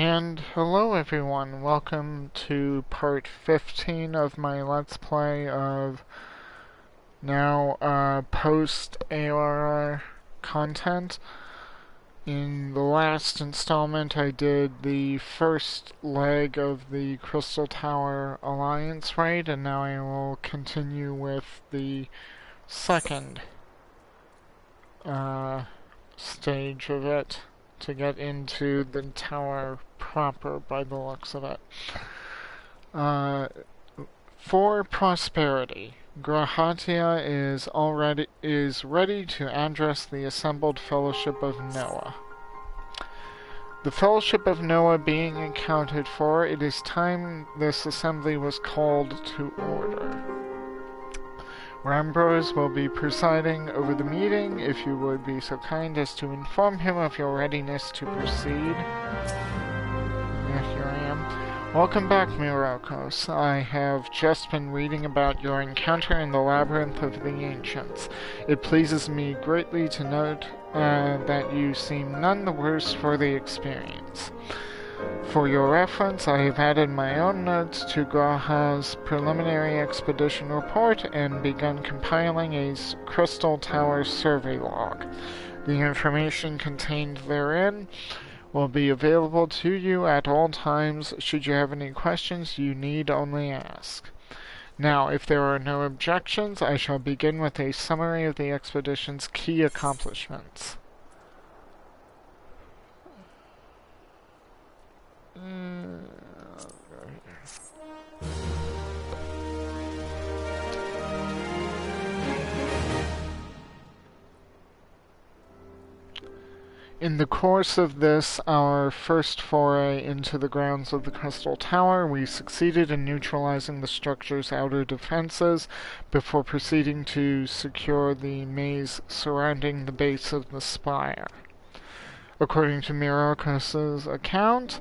And hello everyone, welcome to part 15 of my Let's Play of Post-ARR content. In the last installment I did the first leg of the Crystal Tower Alliance raid, and now I will continue with the second stage of it, to get into the tower proper by the looks of it. For prosperity, Grahatia is ready to address the assembled Fellowship of Noah. The Fellowship of Noah being accounted for, it is time this assembly was called to order. Rambrose will be presiding over the meeting. If you would be so kind as to inform him of your readiness to proceed. Yeah, here I am. Welcome back, Myrokos. I have just been reading about your encounter in the Labyrinth of the Ancients. It pleases me greatly to note that you seem none the worse for the experience. For your reference, I have added my own notes to Graha's preliminary expedition report and begun compiling a Crystal Tower survey log. The information contained therein will be available to you at all times. Should you have any questions, you need only ask. Now, if there are no objections, I shall begin with a summary of the expedition's key accomplishments. In the course of this, our first foray into the grounds of the Crystal Tower, we succeeded in neutralizing the structure's outer defenses before proceeding to secure the maze surrounding the base of the spire. According to Myrokos' account,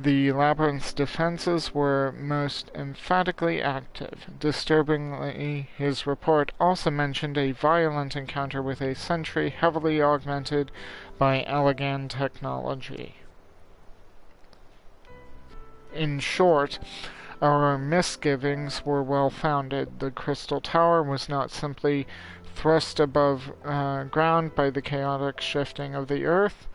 the labyrinth's defenses were most emphatically active. Disturbingly, his report also mentioned a violent encounter with a sentry heavily augmented by Allegan technology. In short, our misgivings were well founded. The Crystal Tower was not simply thrust above ground by the chaotic shifting of the earth.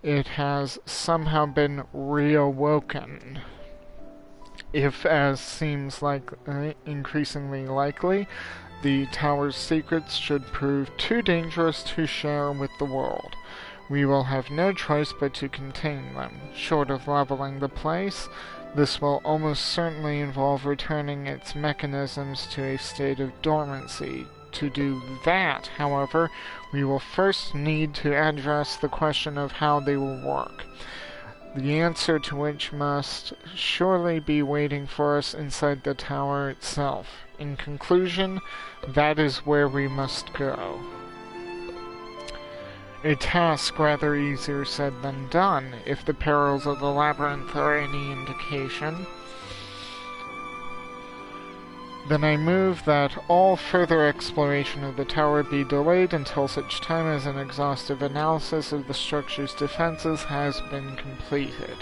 It has somehow been reawoken. If, as seems like increasingly likely, the tower's secrets should prove too dangerous to share with the world, we will have no choice but to contain them. Short of leveling the place, this will almost certainly involve returning its mechanisms to a state of dormancy. To do that, however, we will first need to address the question of how they will work, the answer to which must surely be waiting for us inside the tower itself. In conclusion, that is where we must go. A task rather easier said than done, if the perils of the labyrinth are any indication. Then I move that all further exploration of the tower be delayed until such time as an exhaustive analysis of the structure's defenses has been completed.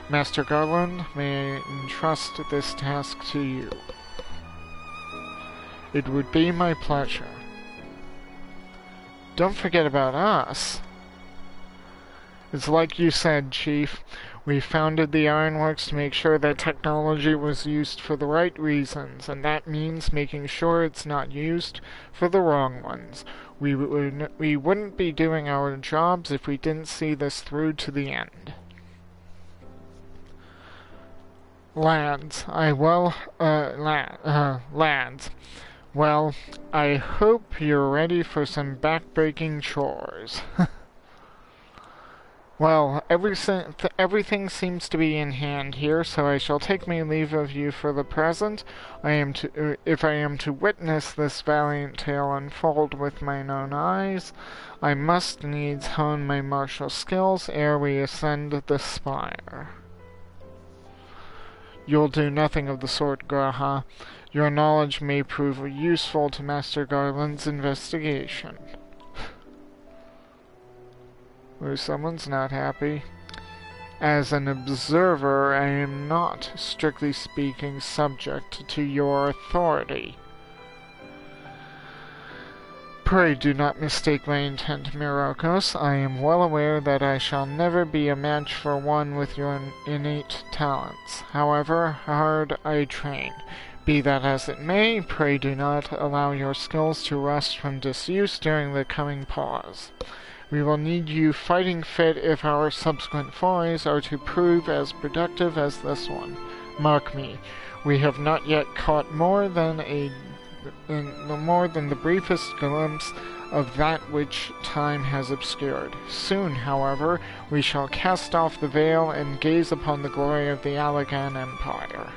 Master Garland, may I entrust this task to you? It would be my pleasure. Don't forget about us. It's like you said, Chief. We founded the Ironworks to make sure that technology was used for the right reasons, and that means making sure it's not used for the wrong ones. We wouldn't be doing our jobs if we didn't see this through to the end. Lads, well, I hope you're ready for some back-breaking chores. Well, everything seems to be in hand here, so I shall take my leave of you for the present. If I am to witness this valiant tale unfold with mine own eyes, I must needs hone my martial skills ere we ascend the spire. You'll do nothing of the sort, Graha. Your knowledge may prove useful to Master Garland's investigation. Where someone's not happy. As an observer, I am not, strictly speaking, subject to your authority. Pray do not mistake my intent, Myrokos. I am well aware that I shall never be a match for one with your innate talents. However hard I train. Be that as it may, pray do not allow your skills to rust from disuse during the coming pause. We will need you fighting fit if our subsequent forays are to prove as productive as this one. Mark me, we have not yet caught more than the briefest glimpse of that which time has obscured. Soon, however, we shall cast off the veil and gaze upon the glory of the Allagan Empire.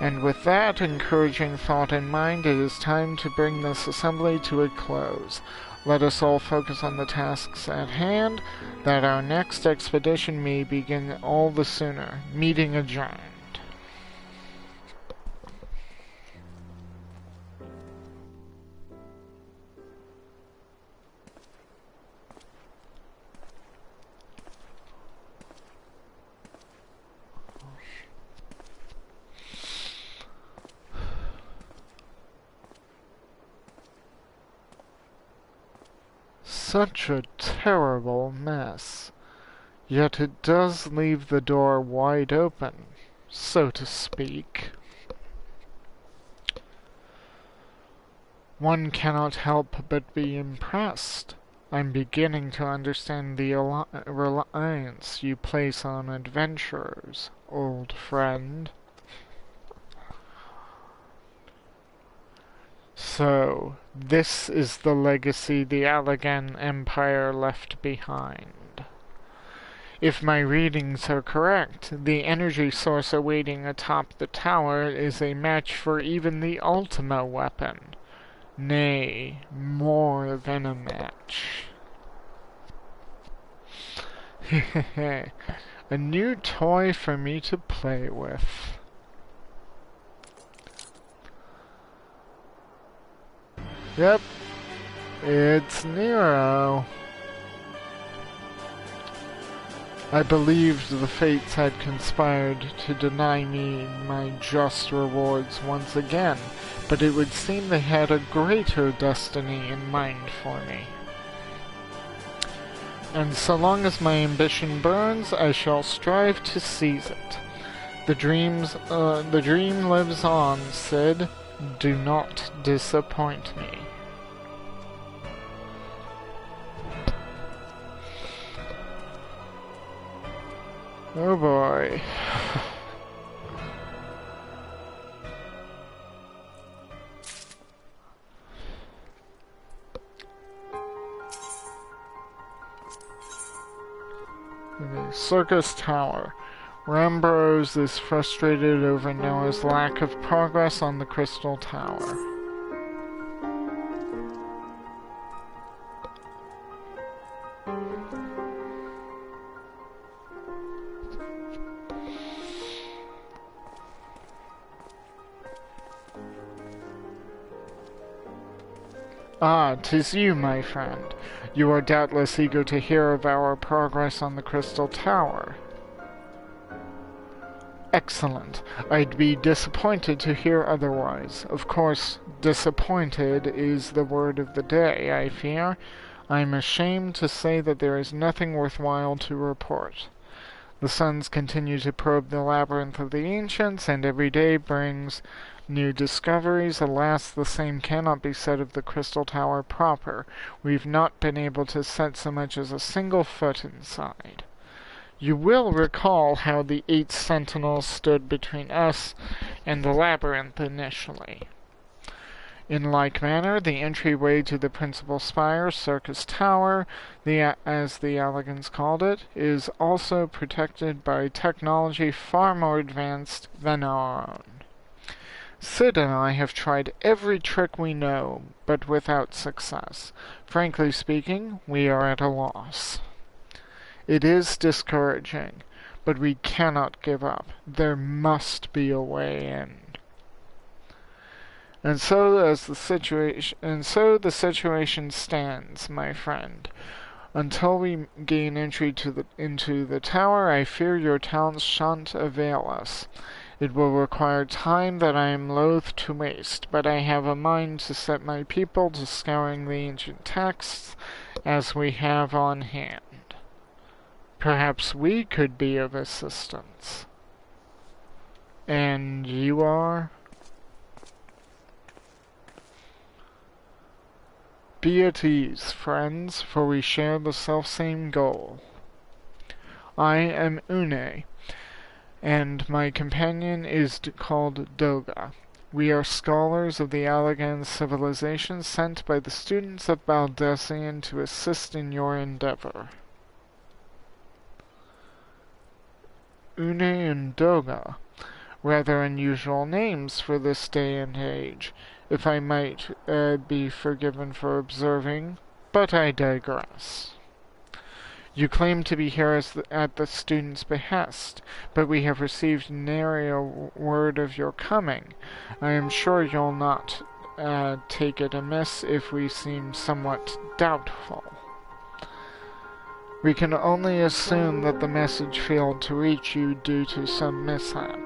And with that encouraging thought in mind, it is time to bring this assembly to a close. Let us all focus on the tasks at hand, that our next expedition may begin all the sooner. Meeting adjourned. Such a terrible mess. Yet it does leave the door wide open, so to speak. One cannot help but be impressed. I'm beginning to understand the reliance you place on adventurers, old friend. So, this is the legacy the Allagan Empire left behind. If my readings are correct, the energy source awaiting atop the tower is a match for even the Ultima weapon. Nay, more than a match. Hehehe, a new toy for me to play with. Yep, it's Nero. I believed the fates had conspired to deny me my just rewards once again, but it would seem they had a greater destiny in mind for me. And so long as my ambition burns, I shall strive to seize it. The dream lives on, Sid. Do not disappoint me. Oh boy. Syrcus Tower. Rambrose is frustrated over Noah's lack of progress on the Crystal Tower. Ah, 'tis you, my friend. You are doubtless eager to hear of our progress on the Crystal Tower. Excellent. I'd be disappointed to hear otherwise. Of course, disappointed is the word of the day, I fear. I'm ashamed to say that there is nothing worthwhile to report. The suns continue to probe the labyrinth of the ancients, and every day brings new discoveries. Alas, the same cannot be said of the Crystal Tower proper. We've not been able to set so much as a single foot inside. You will recall how the 8 sentinels stood between us and the labyrinth initially. In like manner, the entryway to the principal spire, Syrcus Tower, as the Allagans called it, is also protected by technology far more advanced than our own. Sid and I have tried every trick we know, but without success. Frankly speaking, we are at a loss. It is discouraging, but we cannot give up. There must be a way in. And so the situation stands, my friend. Until we gain entry into the tower, I fear your talents shan't avail us. It will require time that I am loath to waste, but I have a mind to set my people to scouring the ancient texts as we have on hand. Perhaps we could be of assistance. And you are? Be at ease, friends, for we share the selfsame goal. I am Une, and my companion is called Doga. We are scholars of the Allagan civilization sent by the students of Baldessian to assist in your endeavor. Une and Doga. Rather unusual names for this day and age, if I might be forgiven for observing, but I digress. You claim to be here at the student's behest, but we have received nary a word of your coming. I am sure you'll not take it amiss if we seem somewhat doubtful. We can only assume that the message failed to reach you due to some mishap.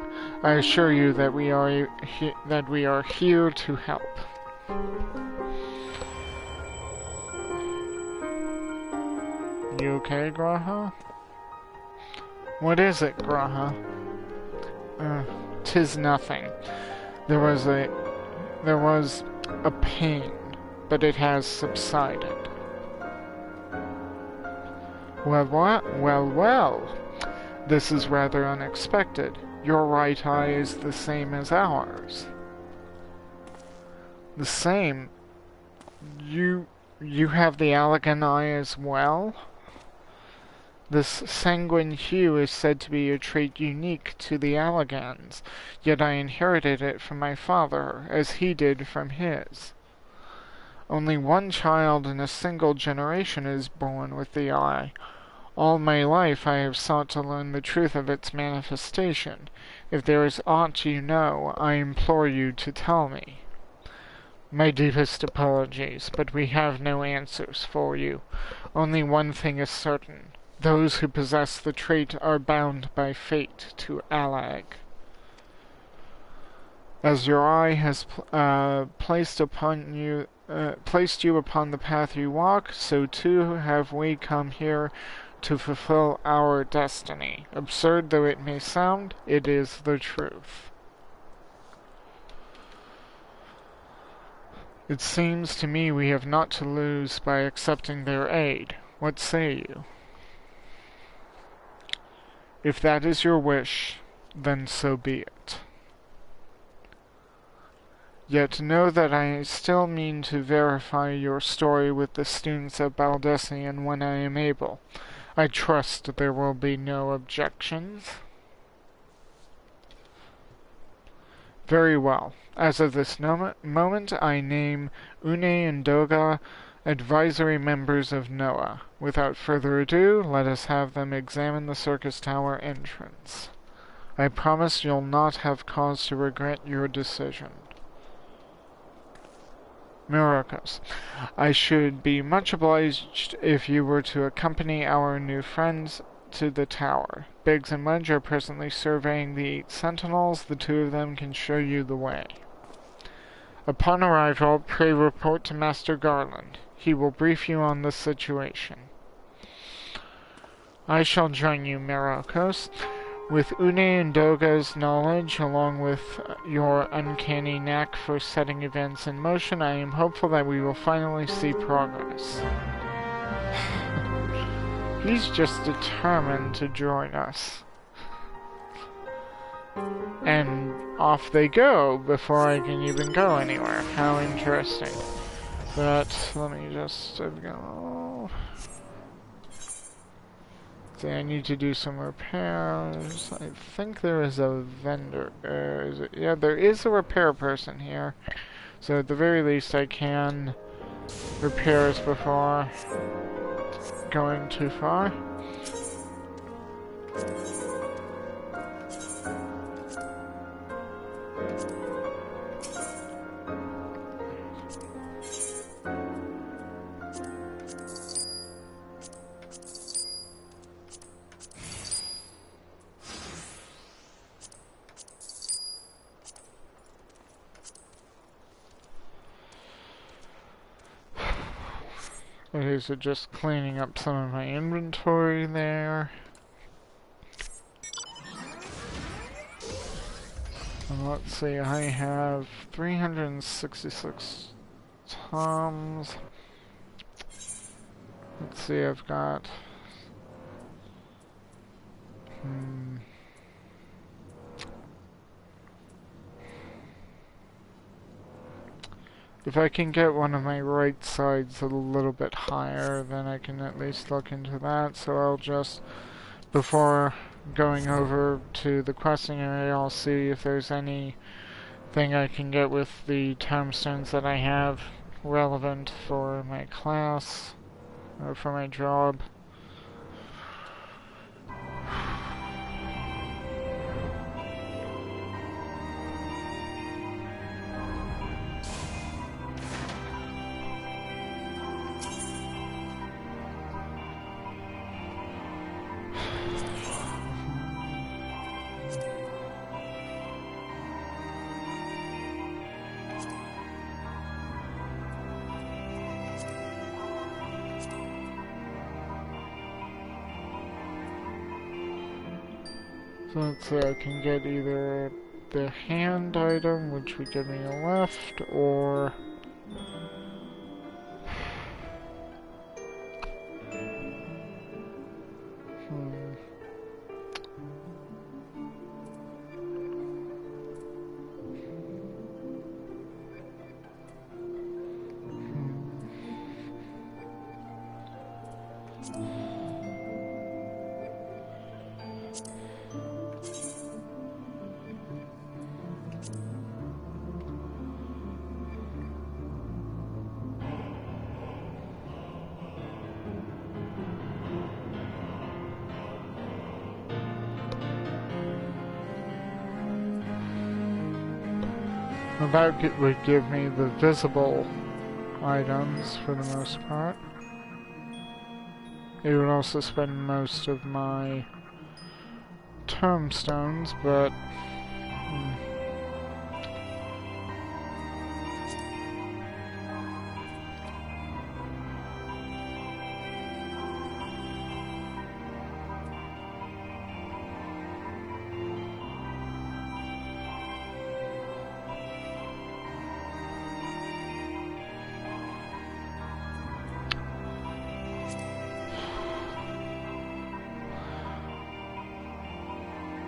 I assure you that we are here to help. You okay, Graha? What is it, Graha? 'Tis nothing. There was a pain, but it has subsided. Well. This is rather unexpected. Your right eye is the same as ours. The same? You have the Allagan eye as well? This sanguine hue is said to be a trait unique to the Allagans, yet I inherited it from my father, as he did from his. Only one child in a single generation is born with the eye. All my life I have sought to learn the truth of its manifestation. If there is aught you know, I implore you to tell me. My deepest apologies, but we have no answers for you. Only one thing is certain. Those who possess the trait are bound by fate to Allag. As your eye has placed you upon the path you walk, so too have we come here to fulfill our destiny. Absurd though it may sound, it is the truth. It seems to me we have naught to lose by accepting their aid. What say you? If that is your wish, then so be it. Yet know that I still mean to verify your story with the students of Baldessian when I am able. I trust there will be no objections. Very well. As of this moment, I name Une and Doga advisory members of NOAA. Without further ado, let us have them examine the Syrcus Tower entrance. I promise you'll not have cause to regret your decision. Myrokos, I should be much obliged if you were to accompany our new friends to the tower. Biggs and Mudge are presently surveying the 8 sentinels. The 2 of them can show you the way. Upon arrival, pray report to Master Garland. He will brief you on the situation. I shall join you, Myrokos. With Une and Doga's knowledge, along with your uncanny knack for setting events in motion, I am hopeful that we will finally see progress. He's just determined to join us. And off they go before I can even go anywhere. How interesting. But let me just go. See, I need to do some repairs. I think there is a vendor. Yeah, there is a repair person here. So at the very least I can repairs before going too far. Okay, so just cleaning up some of my inventory there. And let's see, I have 366 toms. Let's see, I've got... If I can get one of my right sides a little bit higher, then I can at least look into that. So I'll just, before going over to the questing area, I'll see if there's anything I can get with the tombstones that I have relevant for my class, or for my job. So let's see, I can get either the hand item, which would give me a left, or... That would give me the visible items for the most part. It would also spend most of my tombstones, but...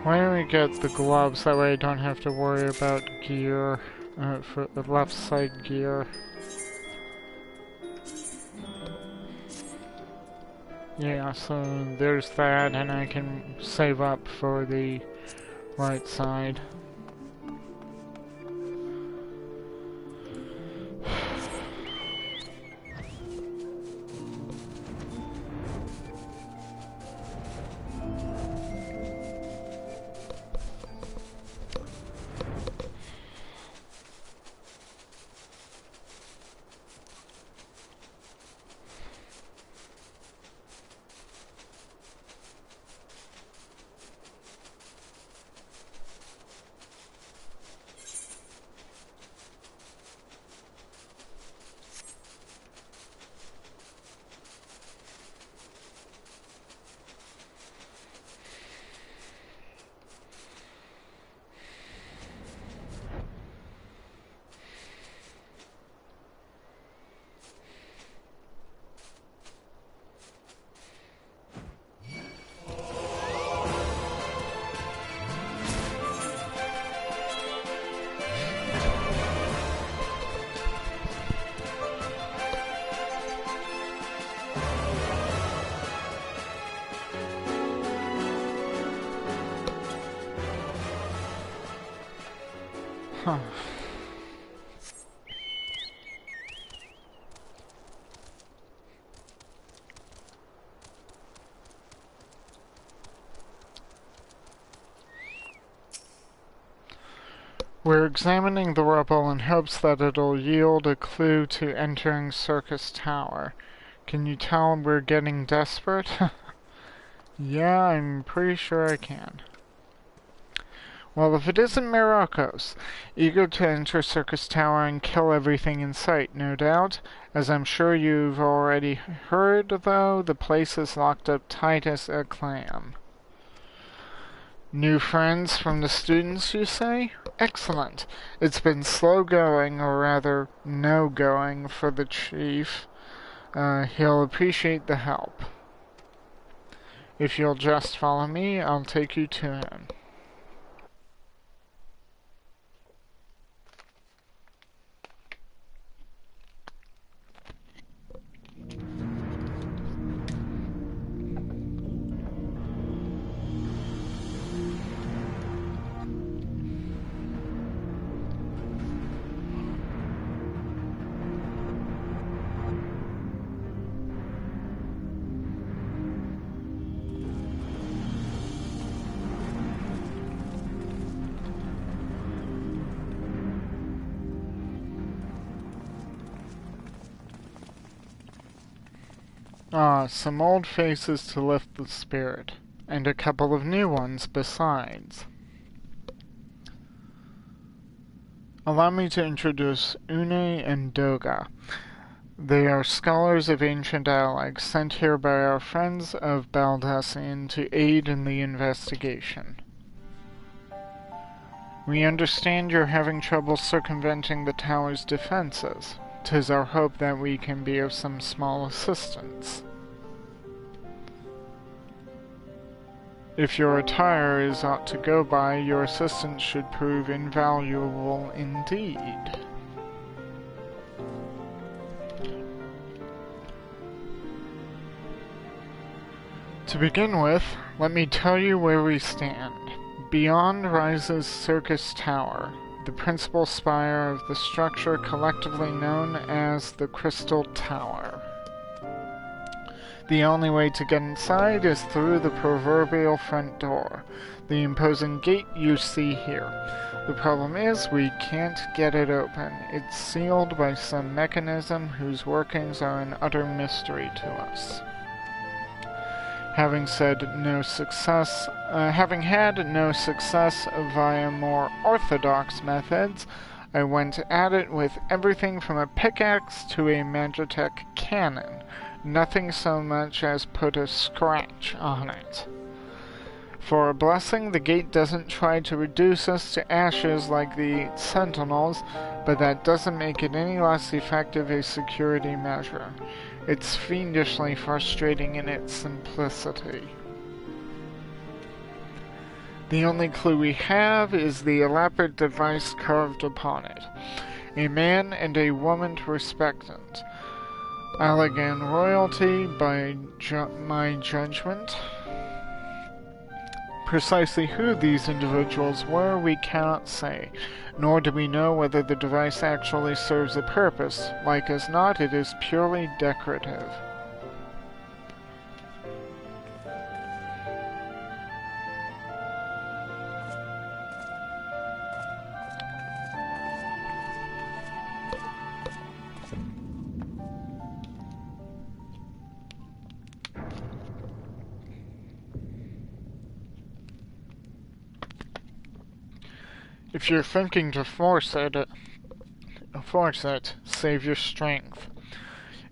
Why don't we get the gloves, that way I don't have to worry about gear, for the left side gear. Yeah, so there's that, and I can save up for the right side. Huh. We're examining the rubble in hopes that it'll yield a clue to entering Syrcus Tower. Can you tell we're getting desperate? Yeah, I'm pretty sure I can. Well, if it isn't Myrokos, eager to enter Syrcus Tower and kill everything in sight, no doubt. As I'm sure you've already heard, though, the place is locked up tight as a clam. New friends from the students, you say? Excellent. It's been slow going, or rather, no going, for the chief. He'll appreciate the help. If you'll just follow me, I'll take you to him. Some old faces to lift the spirit, and a couple of new ones besides. Allow me to introduce Une and Doga. They are scholars of ancient dialects sent here by our friends of Baldassian to aid in the investigation. We understand you're having trouble circumventing the tower's defenses. 'Tis our hope that we can be of some small assistance. If your attire is aught to go by, your assistance should prove invaluable indeed. To begin with, let me tell you where we stand. Beyond rises Syrcus Tower, the principal spire of the structure collectively known as the Crystal Tower. The only way to get inside is through the proverbial front door, the imposing gate you see here. The problem is we can't get it open. It's sealed by some mechanism whose workings are an utter mystery to us. Having had no success via more orthodox methods, I went at it with everything from a pickaxe to a Magitech cannon. Nothing so much as put a scratch on it. For a blessing, the gate doesn't try to reduce us to ashes like the Sentinels, but that doesn't make it any less effective a security measure. It's fiendishly frustrating in its simplicity. The only clue we have is the elaborate device carved upon it. A man and a woman respectant. Elegant royalty by my judgment. Precisely who these individuals were we cannot say, nor do we know whether the device actually serves a purpose. Like as not, it is purely decorative. If you're thinking to force it, save your strength.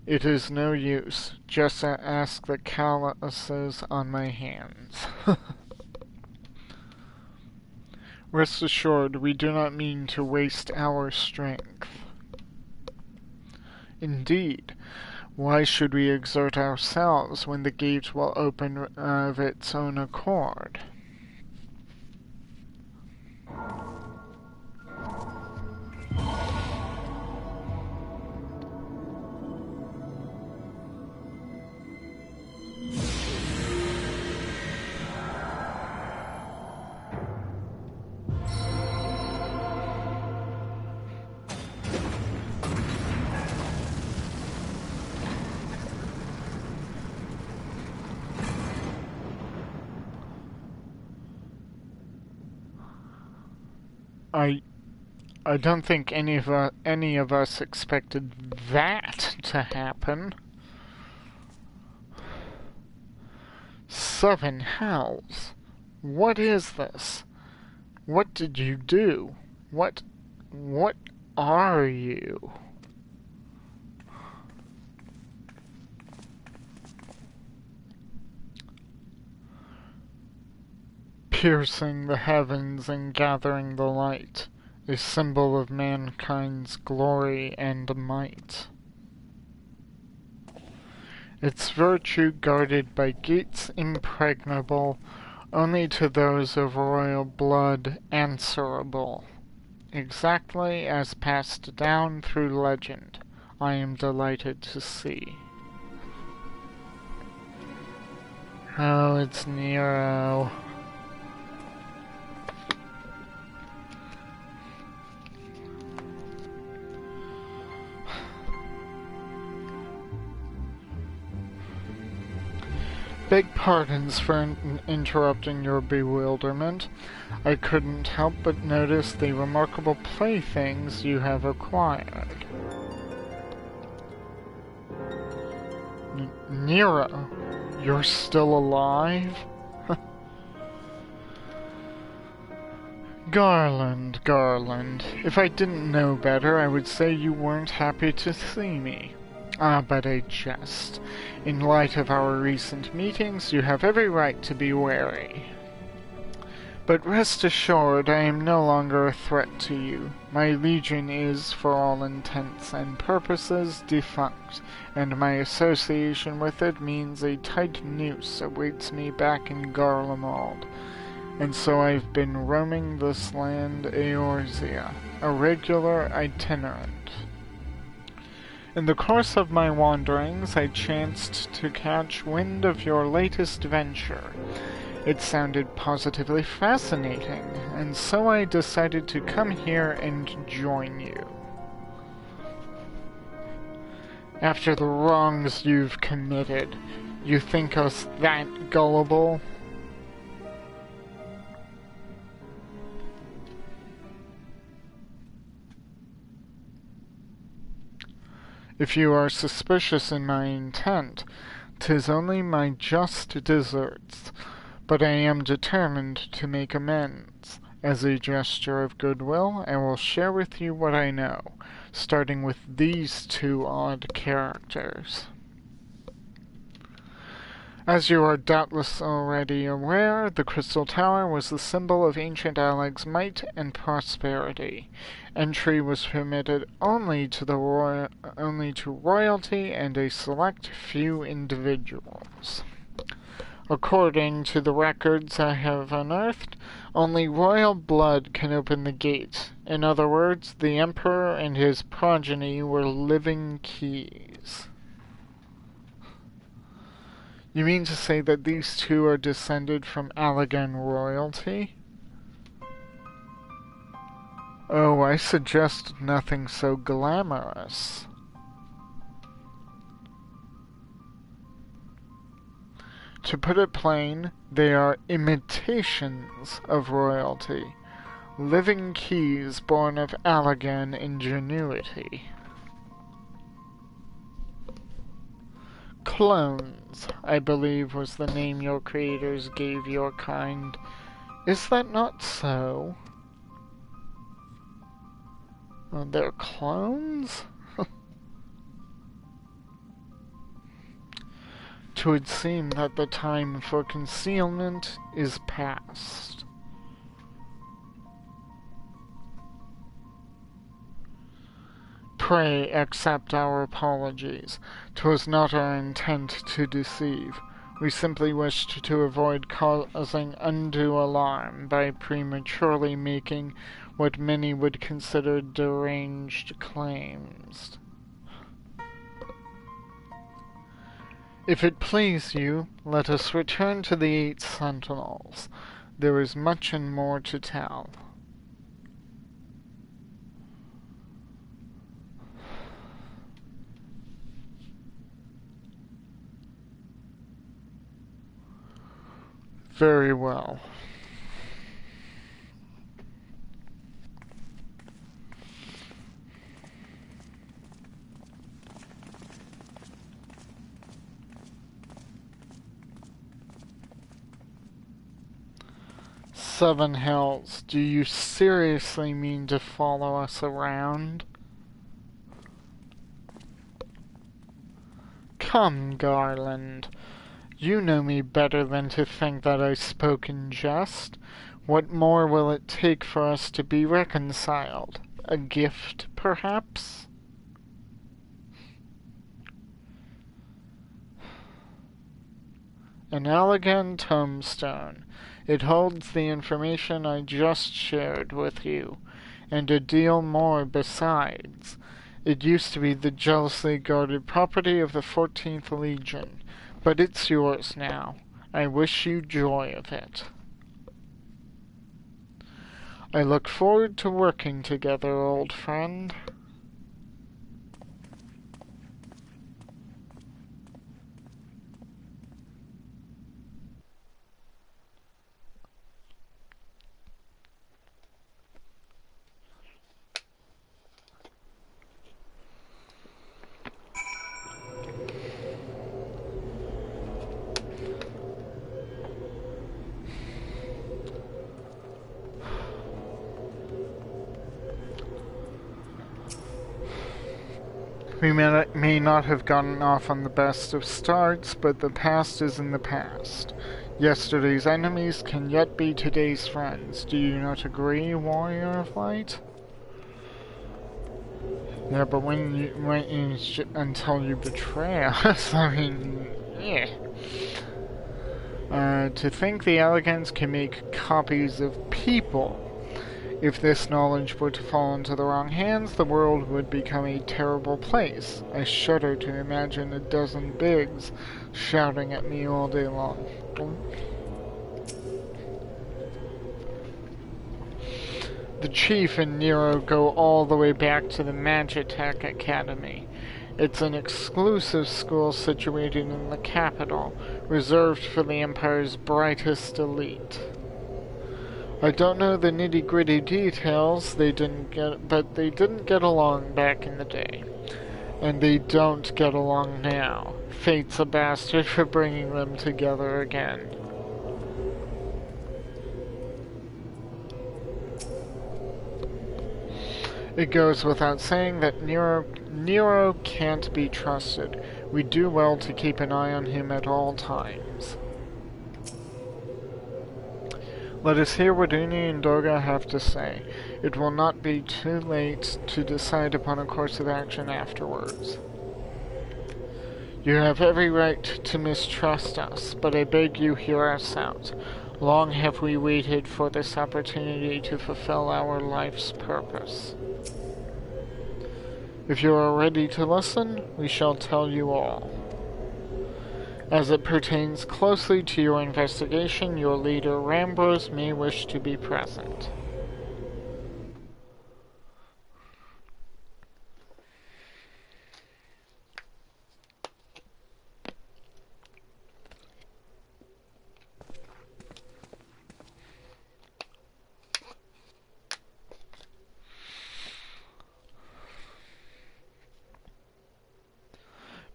It is no use. Just ask the calluses on my hands. Rest assured, we do not mean to waste our strength. Indeed, why should we exert ourselves when the gate will open of its own accord? I don't think any of us expected that to happen. 7 hells. What is this? What did you do? What are you? Piercing the heavens and gathering the light, a symbol of mankind's glory and might. Its virtue guarded by gates impregnable, only to those of royal blood answerable. Exactly as passed down through legend, I am delighted to see. Oh, it's Nero. Beg pardons for interrupting your bewilderment. I couldn't help but notice the remarkable playthings you have acquired. Nero, you're still alive? Garland, if I didn't know better, I would say you weren't happy to see me. Ah, but I jest. In light of our recent meetings, you have every right to be wary. But rest assured, I am no longer a threat to you. My legion is, for all intents and purposes, defunct, and my association with it means a tight noose awaits me back in Garlemald. And so I've been roaming this land Eorzea, a regular itinerant. In the course of my wanderings, I chanced to catch wind of your latest venture. It sounded positively fascinating, and so I decided to come here and join you. After the wrongs you've committed, you think us that gullible? If you are suspicious in my intent, 'tis only my just deserts, but I am determined to make amends. As a gesture of goodwill, I will share with you what I know, starting with these two odd characters. As you are doubtless already aware, the Crystal Tower was the symbol of ancient Aleg's might and prosperity. Entry was permitted only to royalty and a select few individuals. According to the records I have unearthed, only royal blood can open the gate. In other words, the Emperor and his progeny were living keys. You mean to say that these two are descended from Allegan royalty? Oh, I suggest nothing so glamorous. To put it plain, they are imitations of royalty, living keys born of Allegan ingenuity. Clones, I believe, was the name your creators gave your kind. Is that not so? They're clones? 'Twould seem that the time for concealment is past. Pray accept our apologies. 'Twas not our intent to deceive. We simply wished to avoid causing undue alarm by prematurely making what many would consider deranged claims. If it please you, let us return to the 8 Sentinels. There is much and more to tell. Very well. Seven Hells, do you seriously mean to follow us around? Come, Garland. You know me better than to think that I spoke in jest. What more will it take for us to be reconciled? A gift, perhaps? An elegant tombstone. It holds the information I just shared with you, and a deal more besides. It used to be the jealously guarded property of the 14th Legion, but it's yours now. I wish you joy of it. I look forward to working together, old friend. We may not have gotten off on the best of starts, but the past is in the past. Yesterday's enemies can yet be today's friends. Do you not agree, Warrior of Light? Yeah, but until you betray us, I mean, yeah. To think the elegants can make copies of people. If this knowledge were to fall into the wrong hands, the world would become a terrible place. I shudder to imagine a dozen bigs shouting at me all day long. The Chief and Nero go all the way back to the Magitech Academy. It's an exclusive school situated in the capital, reserved for the Empire's brightest elite. I don't know the nitty-gritty details, but they didn't get along back in the day. And they don't get along now. Fate's a bastard for bringing them together again. It goes without saying that Nero can't be trusted. We do well to keep an eye on him at all times. Let us hear what Uni and Doga have to say. It will not be too late to decide upon a course of action afterwards. You have every right to mistrust us, but I beg you hear us out. Long have we waited for this opportunity to fulfill our life's purpose. If you are ready to listen, we shall tell you all. As it pertains closely to your investigation, your leader, Rambros, may wish to be present.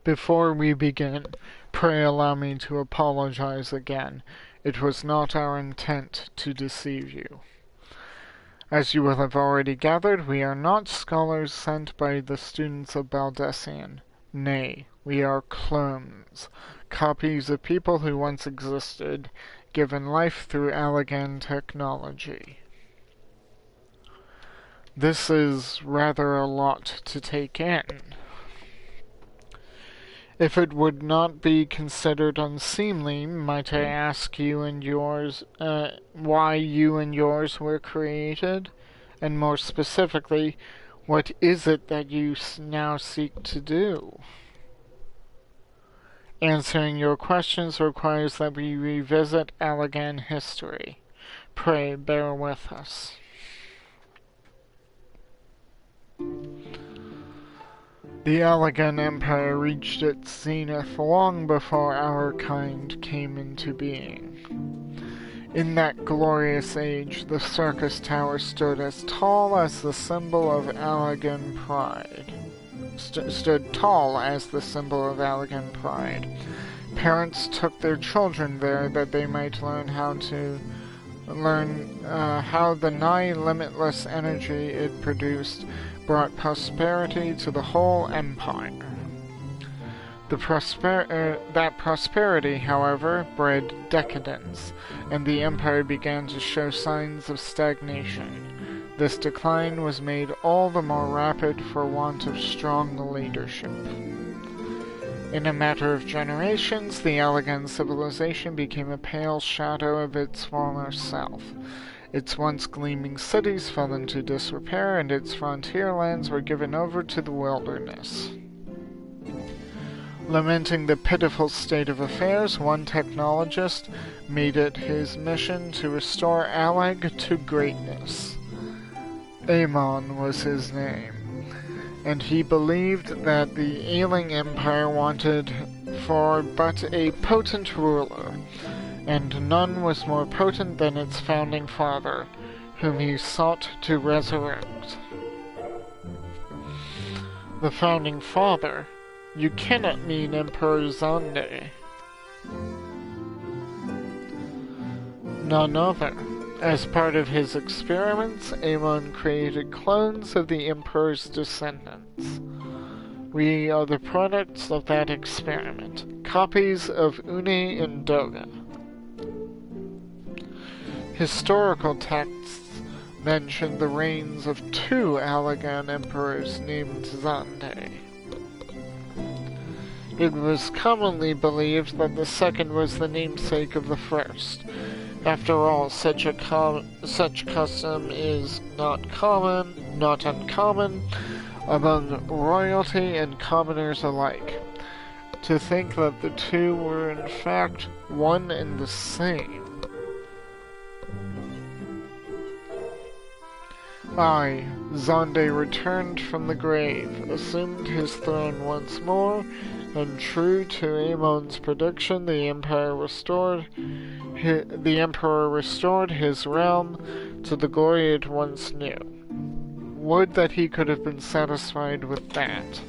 Before we begin, pray allow me to apologize again. It was not our intent to deceive you. As you will have already gathered, we are not scholars sent by the students of Baldessian. Nay, we are clones, copies of people who once existed, given life through Allagan technology. This is rather a lot to take in. If it would not be considered unseemly, might I ask you and yours, why you and yours were created? And more specifically, what is it that you now seek to do? Answering your questions requires that we revisit Allagan history. Pray bear with us. The Allagan Empire reached its zenith long before our kind came into being. In that glorious age, the Syrcus Tower stood as tall as the symbol of Allagan pride. Stood tall as the symbol of Allagan pride. Parents took their children there that they might learn how to learn how the nigh-limitless energy it produced brought prosperity to the whole empire. That prosperity, however, bred decadence, and the empire began to show signs of stagnation. This decline was made all the more rapid for want of strong leadership. In a matter of generations, the Allegan civilization became a pale shadow of its former self. Its once gleaming cities fell into disrepair, and its frontier lands were given over to the wilderness. Lamenting the pitiful state of affairs, one technologist made it his mission to restore Alleg to greatness. Amon was his name, and he believed that the ailing empire wanted for but a potent ruler, and none was more potent than its founding father, whom he sought to resurrect. The founding father? You cannot mean Emperor Zonde. None other. As part of his experiments, Amon created clones of the Emperor's descendants. We are the products of that experiment, copies of Uni and Doga. Historical texts mention the reigns of two Allegan emperors named Zonde. It was commonly believed that the second was the namesake of the first. After all, such custom is not uncommon, among royalty and commoners alike. To think that the two were in fact one and the same. Zonde returned from the grave, assumed his throne once more, and true to Amon's prediction, the Emperor restored his realm to the glory it once knew. Would that he could have been satisfied with that.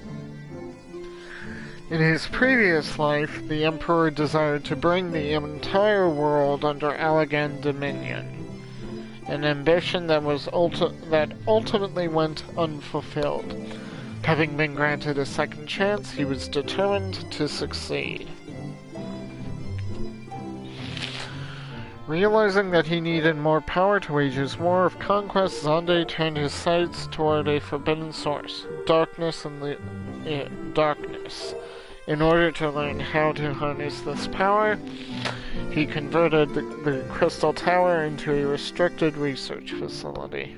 In his previous life, the Emperor desired to bring the entire world under Allegan dominion, an ambition that ultimately went unfulfilled. Having been granted a second chance, he was determined to succeed. Realizing that he needed more power to wage his war of conquest, Zonde turned his sights toward a forbidden source, darkness. In order to learn how to harness this power, he converted the Crystal Tower into a restricted research facility.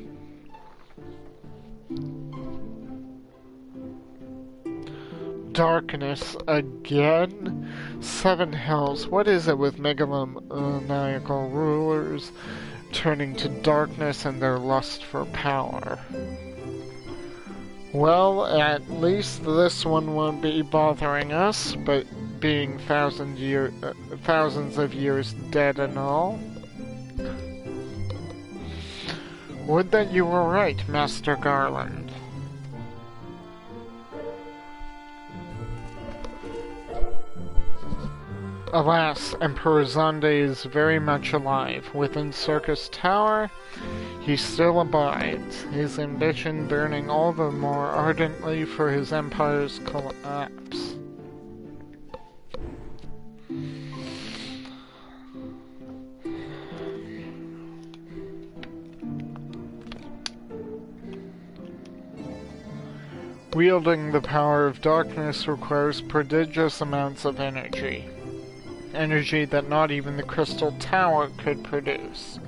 Darkness again? Seven hells. What is it with megalomaniacal rulers turning to darkness and their lust for power? Well, at least this one won't be bothering us, but being thousands of years dead and all. Would that you were right, Master Garland. Alas, Emperor Zonde is very much alive. Within Syrcus Tower, he still abides, his ambition burning all the more ardently for his empire's collapse. Wielding the power of darkness requires prodigious amounts of energy. Energy that not even the Crystal Tower could produce.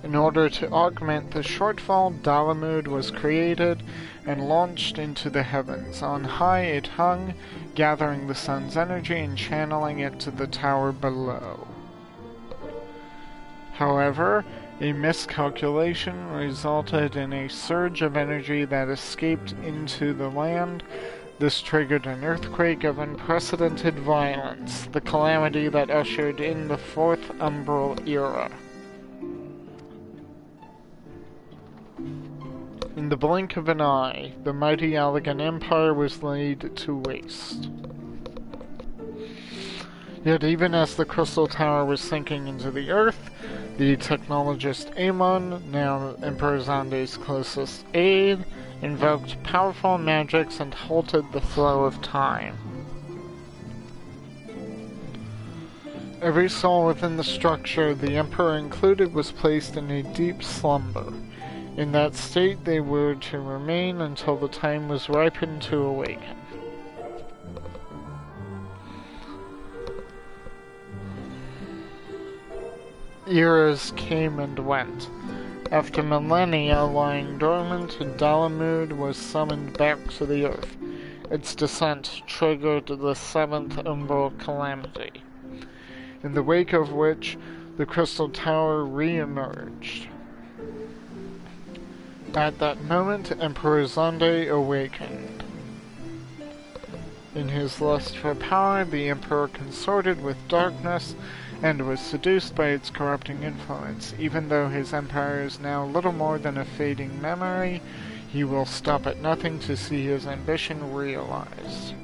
In order to augment the shortfall, Dalamud was created and launched into the heavens. On high it hung, gathering the sun's energy and channeling it to the tower below. However, a miscalculation resulted in a surge of energy that escaped into the land. This triggered an earthquake of unprecedented violence, the calamity that ushered in the Fourth Umbral Era. In the blink of an eye, the mighty Allegan Empire was laid to waste. Yet even as the Crystal Tower was sinking into the earth, The technologist Amon, now Emperor Xande's closest aide, invoked powerful magics and halted the flow of time. Every soul within the structure, the Emperor included, was placed in a deep slumber. In that state they were to remain until the time was ripened to awaken. Eras came and went. After millennia lying dormant, Dalamud was summoned back to the earth. Its descent triggered the seventh umbral calamity, in the wake of which the Crystal Tower re-emerged. At that moment, Emperor Xande awakened. In his lust for power, the Emperor consorted with darkness and was seduced by its corrupting influence. Even though his empire is now little more than a fading memory, he will stop at nothing to see his ambition realized.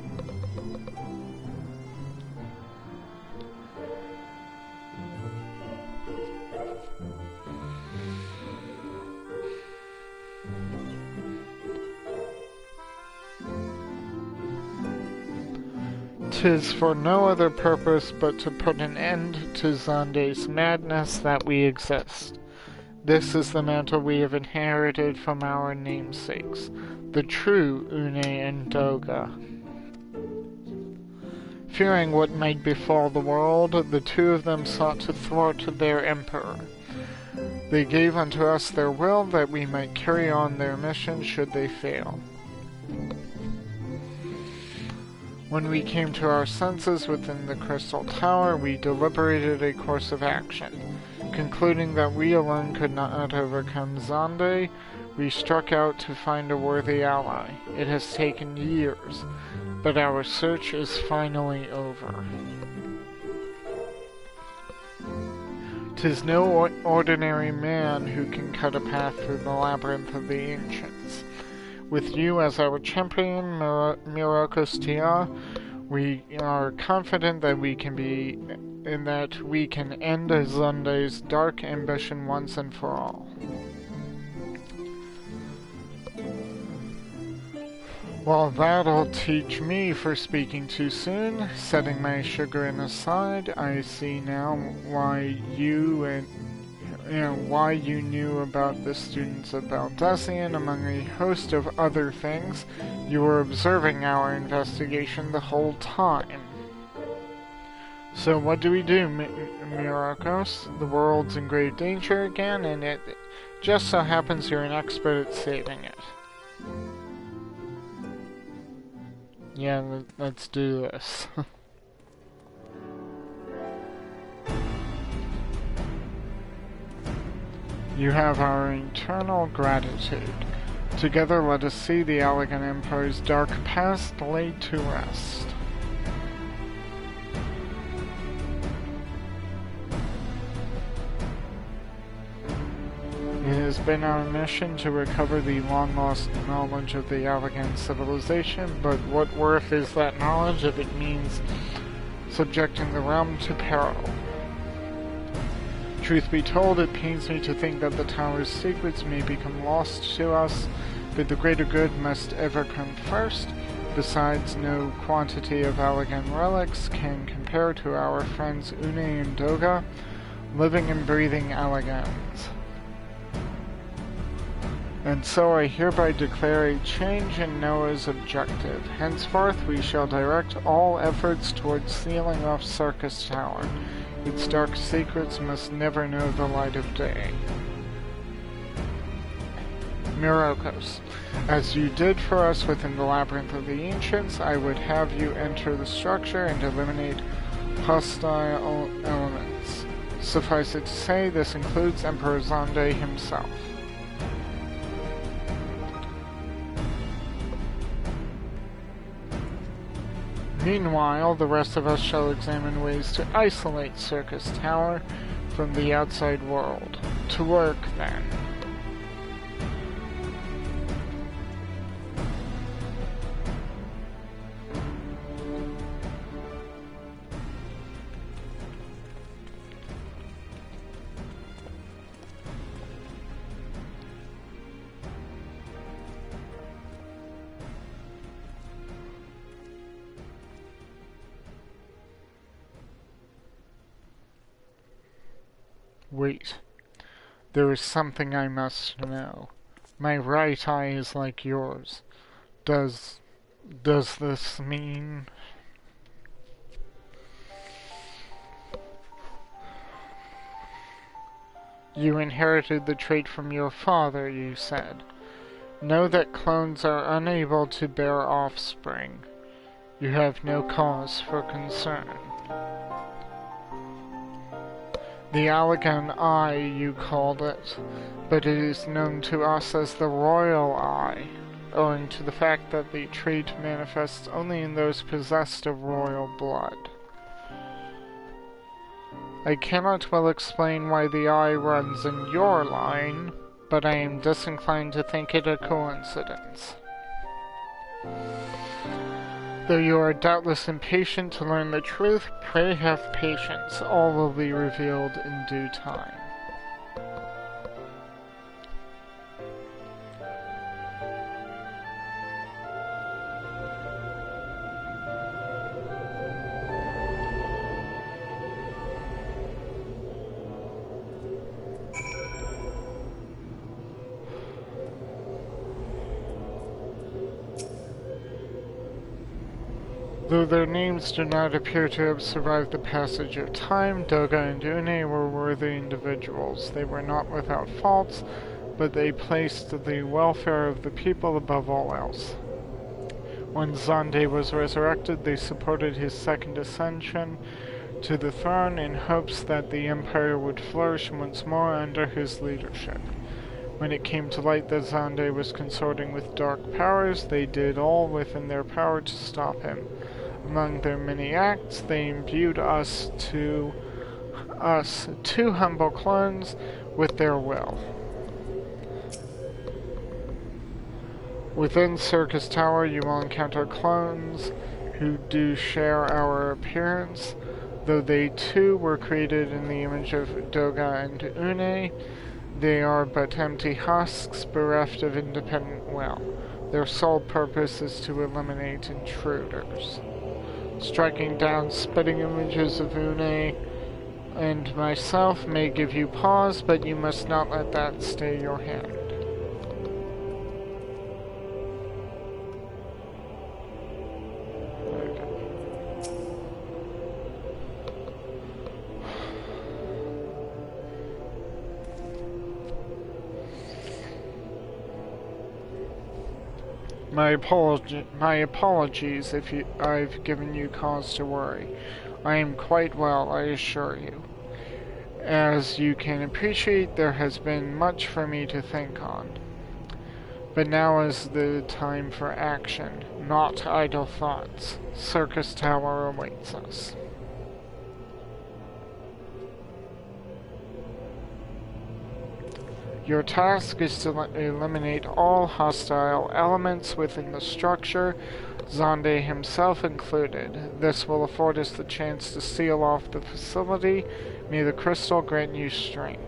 "'Tis for no other purpose but to put an end to Xande's madness that we exist. This is the mantle we have inherited from our namesakes, the true Une and Doga." Fearing what might befall the world, the two of them sought to thwart their emperor. They gave unto us their will that we might carry on their mission should they fail. When we came to our senses within the Crystal Tower, we deliberated a course of action. Concluding that we alone could not overcome Xande, we struck out to find a worthy ally. It has taken years, but our search is finally over. 'Tis no ordinary man who can cut a path through the labyrinth of the ancients. With you as our champion, Myrokos, we are confident that we can end Xande's dark ambition once and for all. Well, that'll teach me for speaking too soon. Setting my chagrin aside, I see now why you knew about the students of Baldesion, among a host of other things. You were observing our investigation the whole time. So what do we do, Myrokos? The world's in grave danger again, and it just so happens you're an expert at saving it. Yeah, let's do this. You have our eternal gratitude. Together let us see the elegant Empire's dark past laid to rest. It has been our mission to recover the long-lost knowledge of the elegant civilization, but what worth is that knowledge if it means subjecting the realm to peril? Truth be told, it pains me to think that the tower's secrets may become lost to us, but the greater good must ever come first. Besides, no quantity of elegant relics can compare to our friends Une and Doga, living and breathing elegance. And so I hereby declare a change in Noah's objective. Henceforth we shall direct all efforts towards sealing off Syrcus Tower. Its dark secrets must never know the light of day. Myrokos, as you did for us within the Labyrinth of the Ancients, I would have you enter the structure and eliminate hostile elements. Suffice it to say, this includes Emperor Xande himself. Meanwhile, the rest of us shall examine ways to isolate Syrcus Tower from the outside world. To work, then. Wait. There is something I must know. My right eye is like yours. Does this mean... You inherited the trait from your father, you said. Know that clones are unable to bear offspring. You have no cause for concern. The Allegan Eye, you called it, but it is known to us as the Royal Eye, owing to the fact that the trait manifests only in those possessed of royal blood. I cannot well explain why the eye runs in your line, but I am disinclined to think it a coincidence. Though you are doubtless impatient to learn the truth, pray have patience. All will be revealed in due time. Though their names do not appear to have survived the passage of time, Doga and Une were worthy individuals. They were not without faults, but they placed the welfare of the people above all else. When Zande was resurrected, they supported his second ascension to the throne in hopes that the empire would flourish once more under his leadership. When it came to light that Zande was consorting with dark powers, they did all within their power to stop him. Among their many acts, they imbued us, two humble clones, with their will. Within Syrcus Tower, you will encounter clones who do share our appearance. Though they too were created in the image of Doga and Une, they are but empty husks bereft of independent will. Their sole purpose is to eliminate intruders. Striking down spitting images of Une and myself may give you pause, but you must not let that stay your hand. My apologies if I've given you cause to worry. I am quite well, I assure you. As you can appreciate, there has been much for me to think on. But now is the time for action, not idle thoughts. Syrcus Tower awaits us. Your task is to eliminate all hostile elements within the structure, Zande himself included. This will afford us the chance to seal off the facility. May the crystal grant you strength.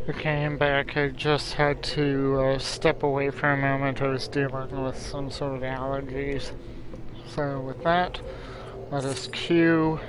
Okay, I'm back. I just had to step away for a moment. I was dealing with some sort of allergies. So with that, let us queue.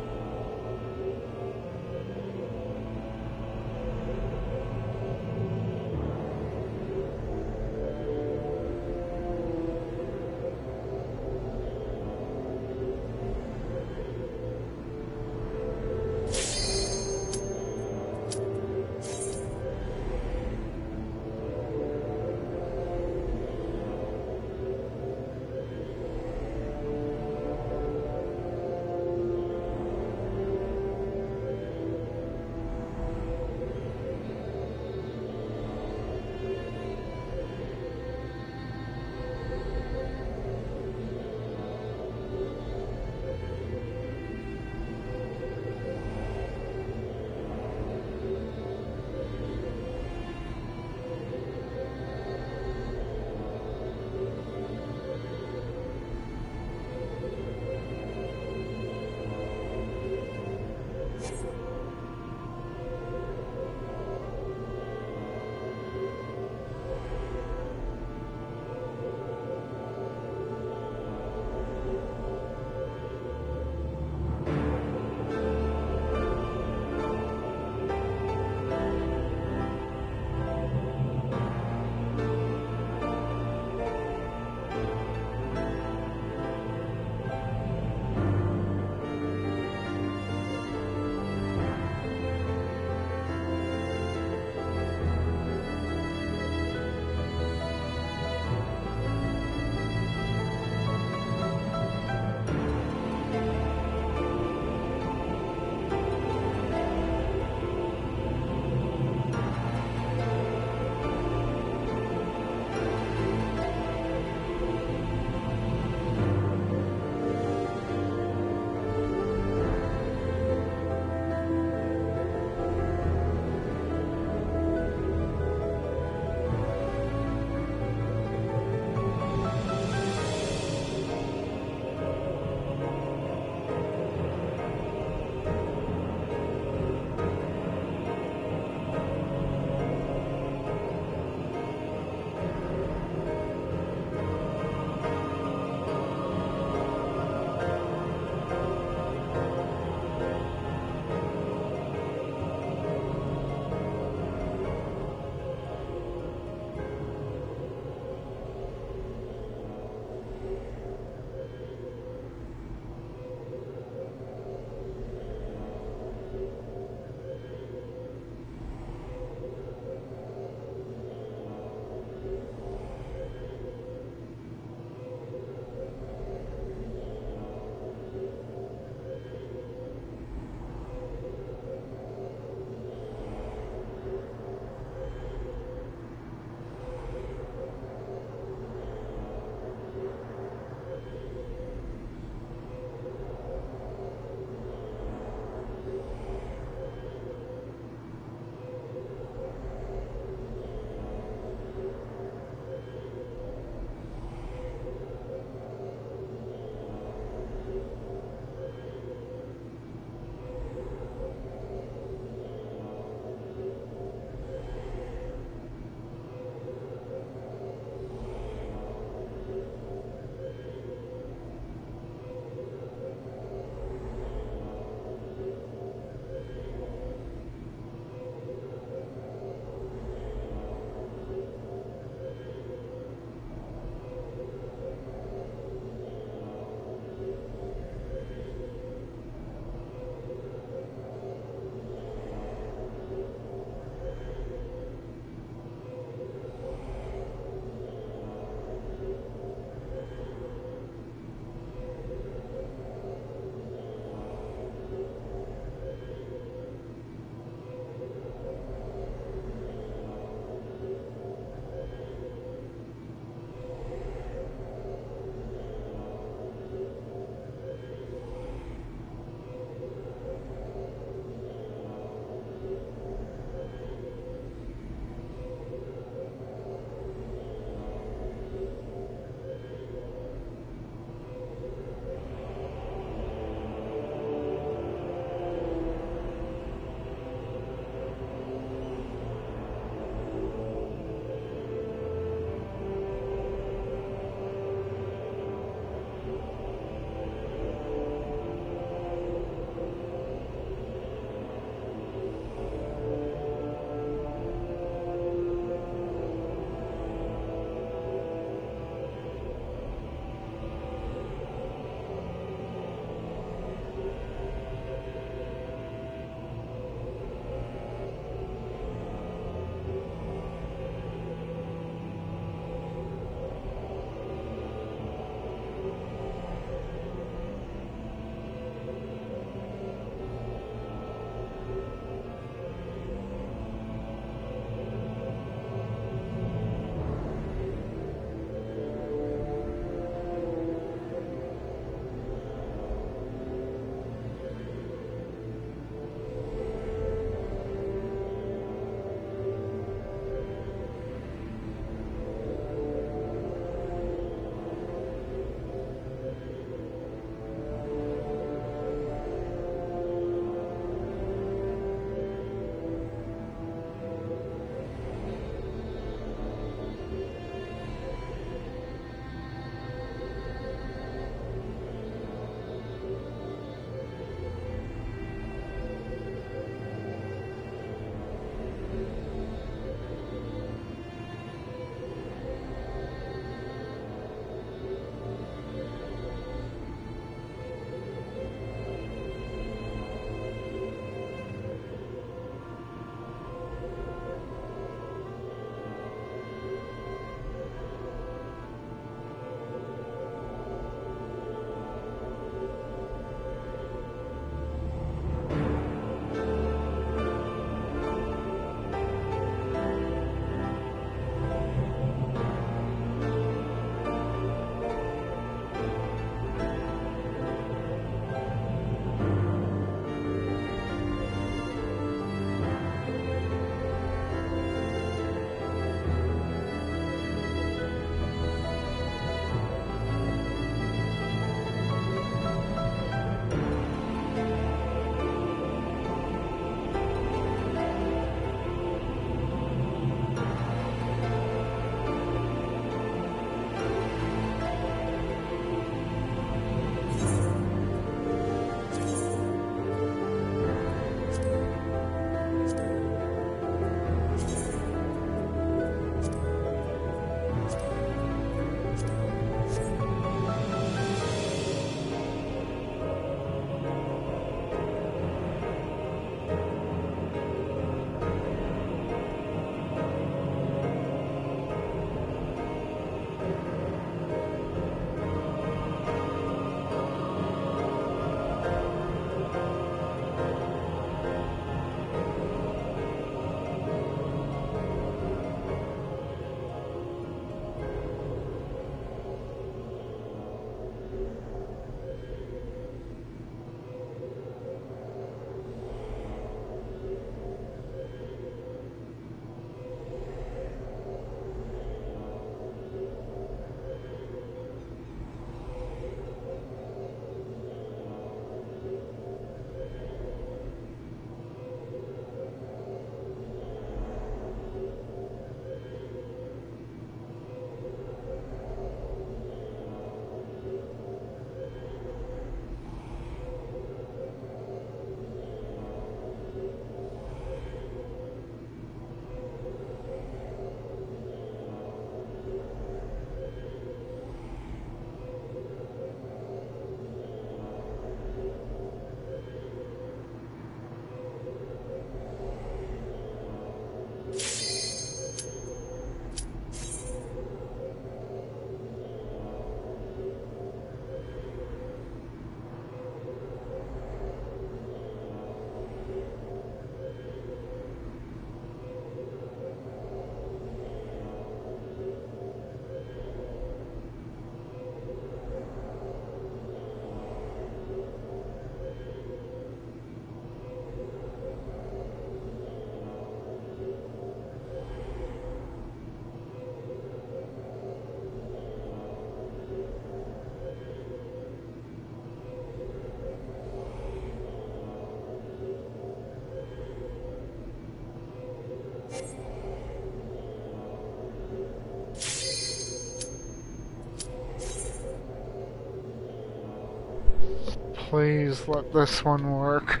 Please let this one work.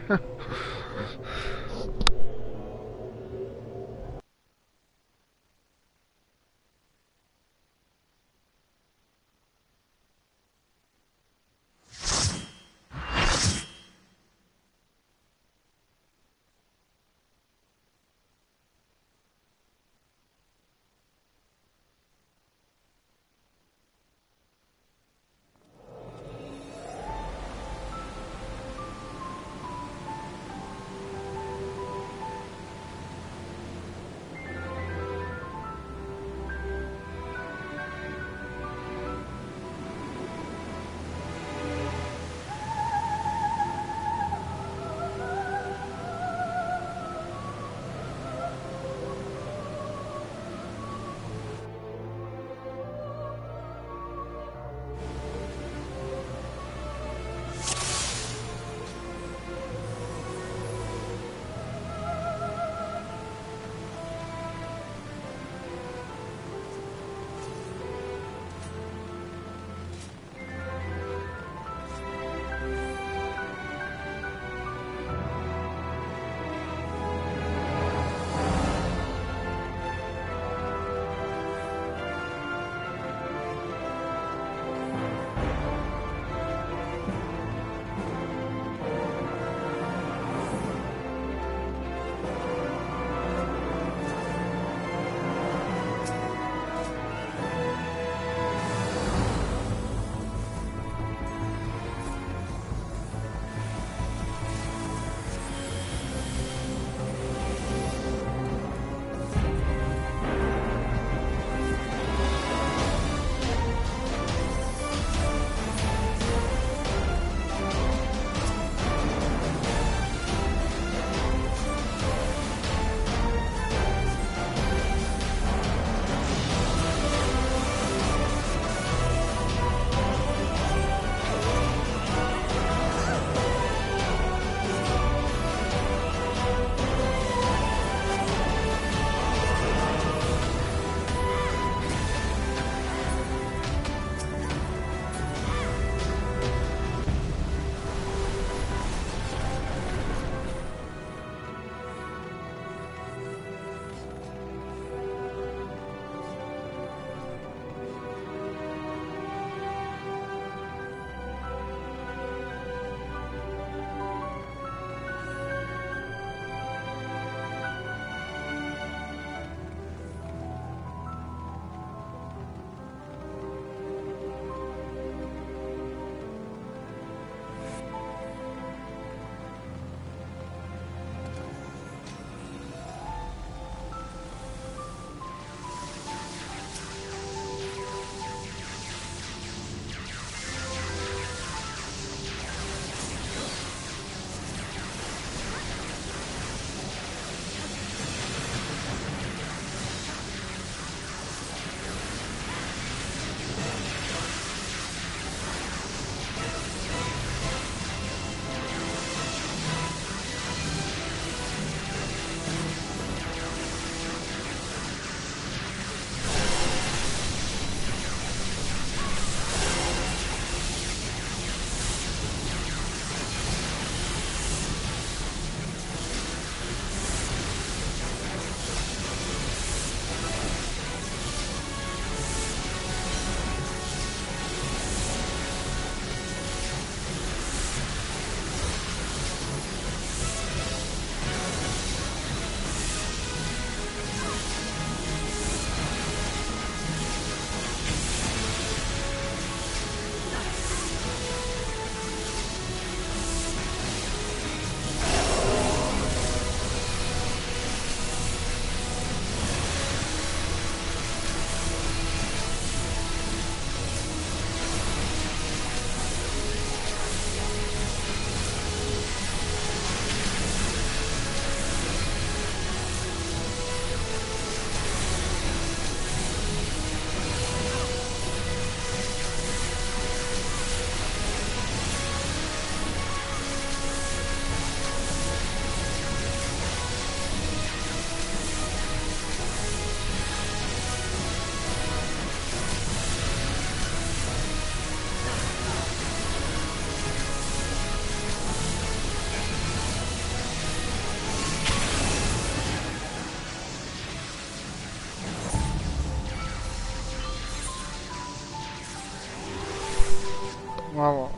well,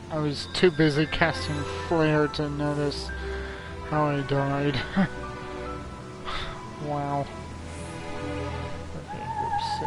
I was too busy casting flare to notice how I died. Wow. Okay, group C.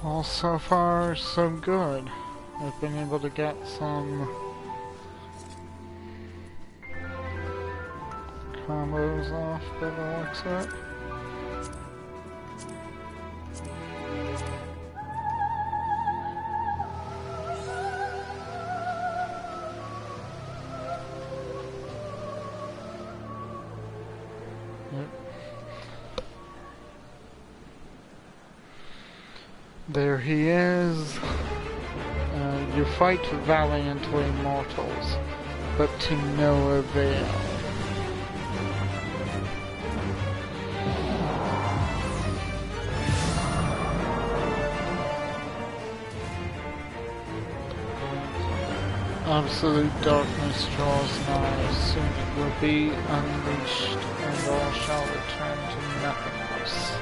Well, so far, so good. I've been able to get some combos off by the looks of it. There he is. You fight valiantly, mortals, but to no avail. Absolute darkness draws nigh, soon it will be unleashed, and all shall return to nothingness.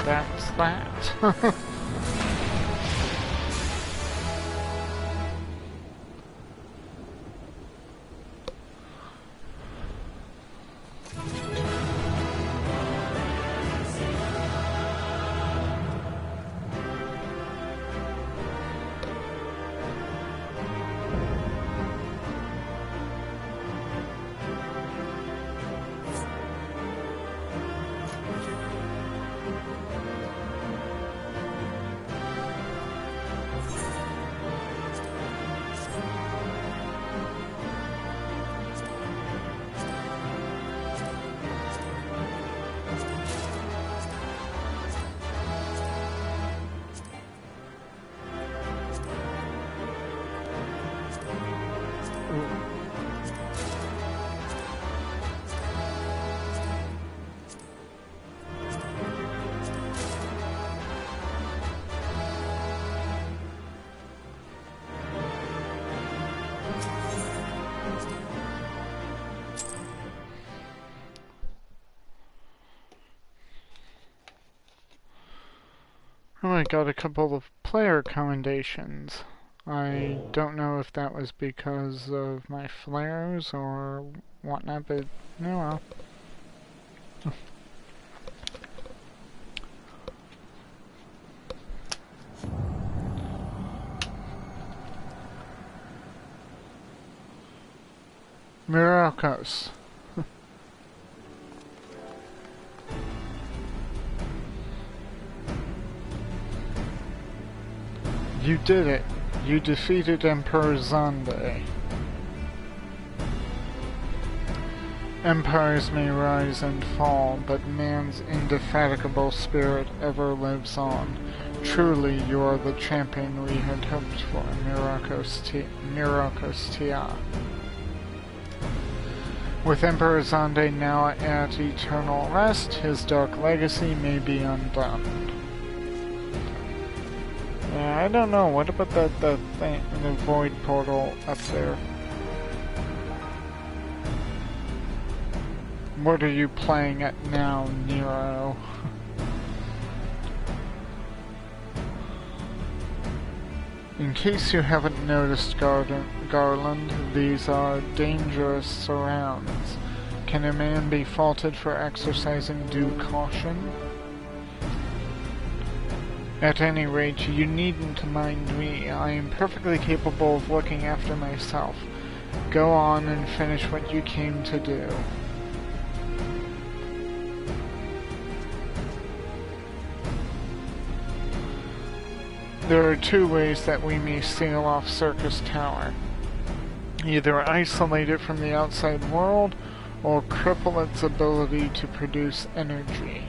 That's that. Oh, I got a couple of player commendations. I don't know if that was because of my flares or whatnot, but no, well. Myrokos. You did it. You defeated Emperor Zonde. Empires may rise and fall, but man's indefatigable spirit ever lives on. Truly, you are the champion we had hoped for, Myrokos Tia. With Emperor Zonde now at eternal rest, his dark legacy may be undone. Yeah, I don't know. What about that thing, the void portal up there? What are you playing at now, Nero? In case you haven't noticed, Garland, these are dangerous surrounds. Can a man be faulted for exercising due caution? At any rate, you needn't mind me. I am perfectly capable of looking after myself. Go on and finish what you came to do. There are two ways that we may seal off Syrcus Tower. Either isolate it from the outside world, or cripple its ability to produce energy.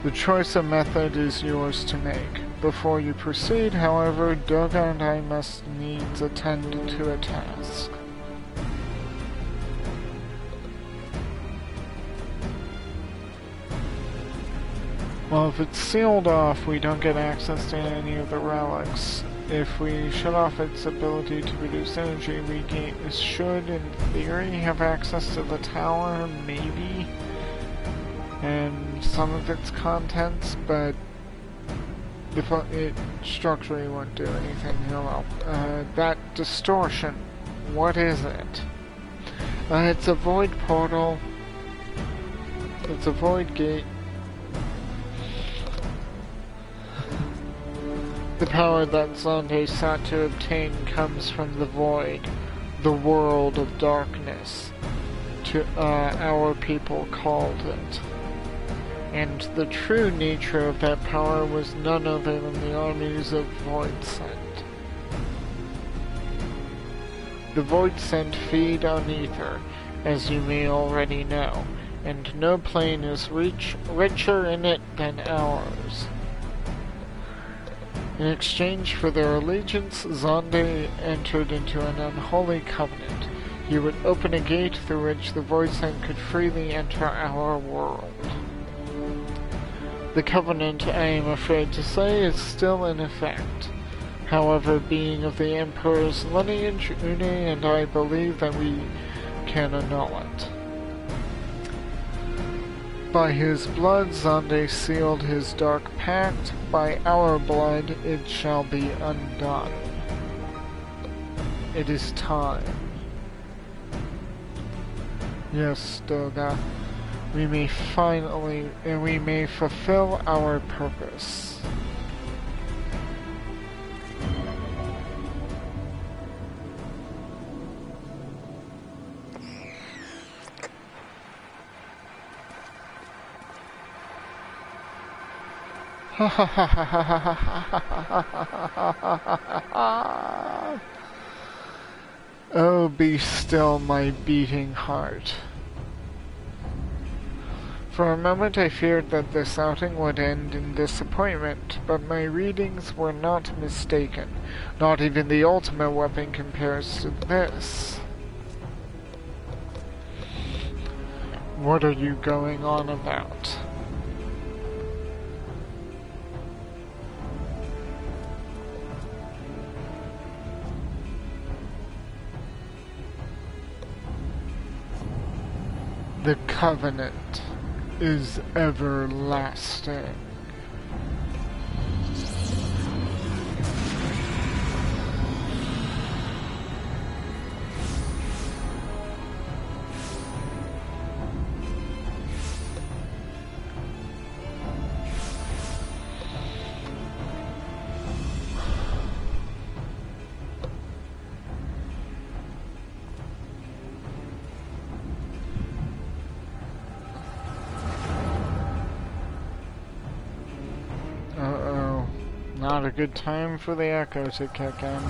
The choice of method is yours to make. Before you proceed, however, Doga and I must needs attend to a task. Well, if it's sealed off, we don't get access to any of the relics. If we shut off its ability to produce energy, we should, in theory, have access to the tower, maybe, and some of its contents, but if it structurally won't do anything. Hello. That distortion, what is it? It's a void portal. It's a void gate. The power that Zonde sought to obtain comes from the void, the world of darkness, our people called it. And the true nature of that power was none other than the armies of Voidsent. The Voidsent feed on ether, as you may already know, and no plane is richer in it than ours. In exchange for their allegiance, Zonde entered into an unholy covenant. He would open a gate through which the Voidsent could freely enter our world. The covenant, I am afraid to say, is still in effect. However, being of the Emperor's lineage, Une and I believe that we can annul it. By his blood, Zonde sealed his dark pact. By our blood, it shall be undone. It is time. Yes, Doga. We may fulfill our purpose. Oh, be still, my beating heart. For a moment I feared that this outing would end in disappointment, but my readings were not mistaken. Not even the ultimate weapon compares to this. What are you going on about? The Covenant. is everlasting. Uh-oh. Not a good time for the echo to kick in.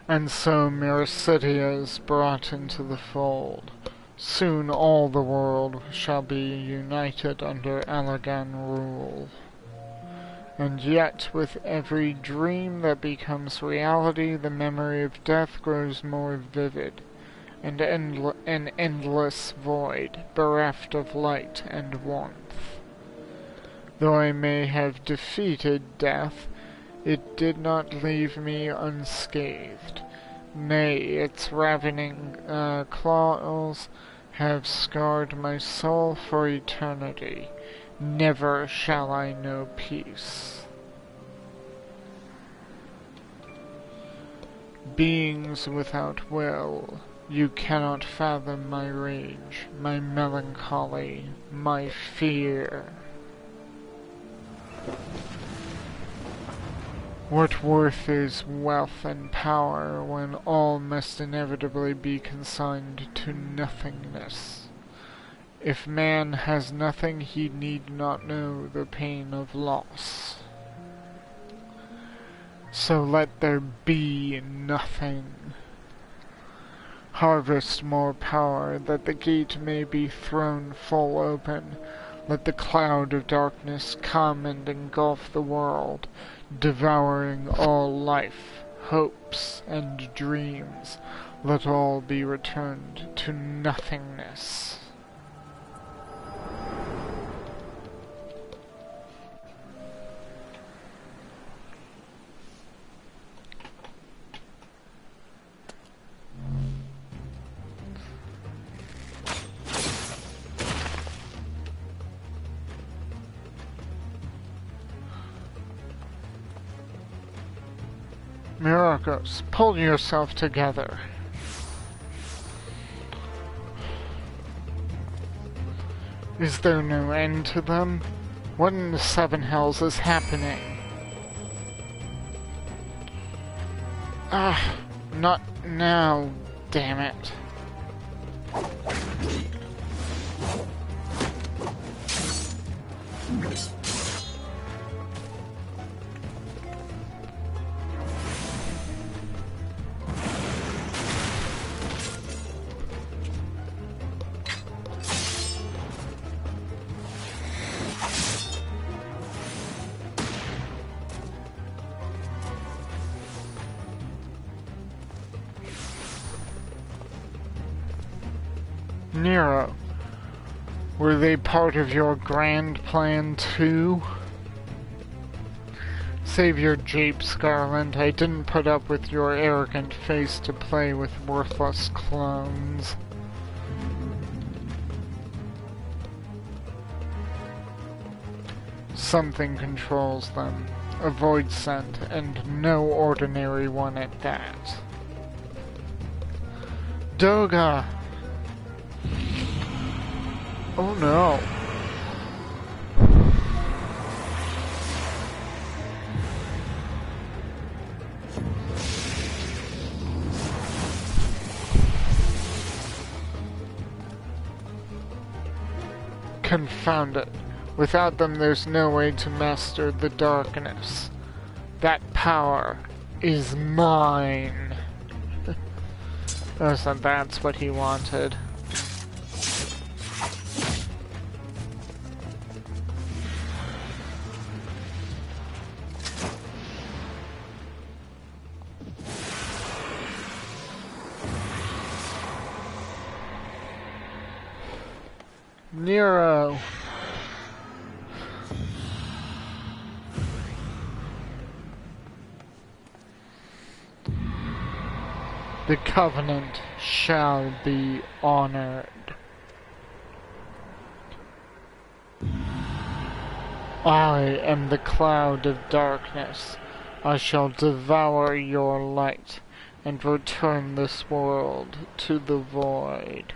And so Myrokos is brought into the fold. Soon all the world shall be united under Allagan rule. And yet, with every dream that becomes reality, the memory of death grows more vivid. And an endless void, bereft of light and warmth. Though I may have defeated death, it did not leave me unscathed. Nay, its ravening claws have scarred my soul for eternity. Never shall I know peace. Beings without will, you cannot fathom my rage, my melancholy, my fear. What worth is wealth and power when all must inevitably be consigned to nothingness? If man has nothing, he need not know the pain of loss. So let there be nothing. Harvest more power, that the gate may be thrown full open. Let the cloud of darkness come and engulf the world, devouring all life, hopes, and dreams. Let all be returned to nothingness. Myrokos, pull yourself together. Is there no end to them? What in the seven hells is happening? Ah, not now, damn it. Nero, were they part of your grand plan too? Save your japes, Garland. I didn't put up with your arrogant face to play with worthless clones. Something controls them. A void scent, and no ordinary one at that. Doga! Oh no. Confound it. Without them there's no way to master the darkness. That power is mine. Oh, so that's what he wanted. Nero. The covenant shall be honored. I am the cloud of darkness. I shall devour your light and return this world to the void.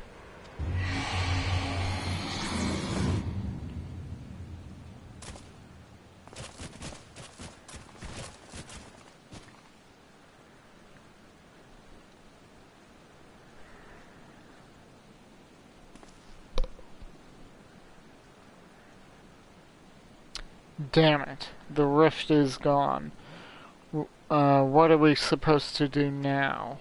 Damn it, the rift is gone. What are we supposed to do now?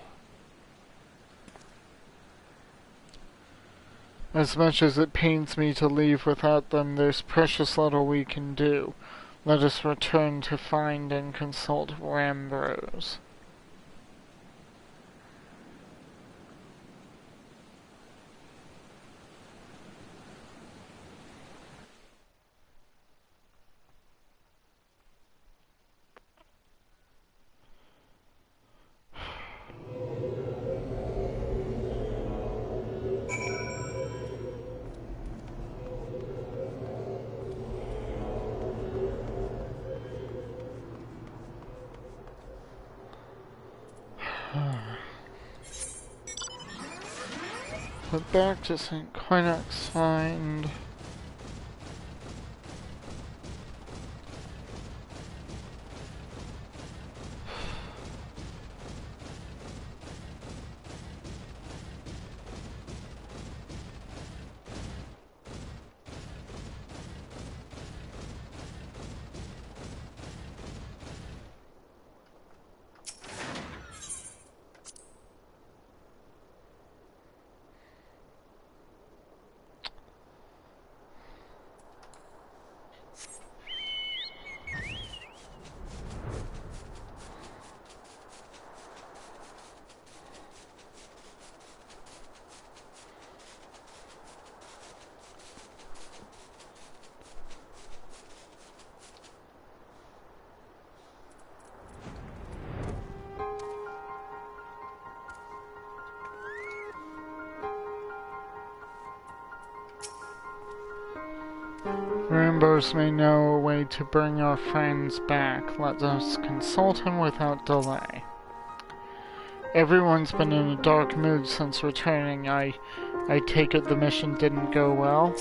As much as it pains me to leave without them, there's precious little we can do. Let us return to find and consult Rambrose. But back to St. Quinox find. Rambrose may know a way to bring our friends back. Let us consult him without delay. Everyone's been in a dark mood since returning. I take it the mission didn't go well?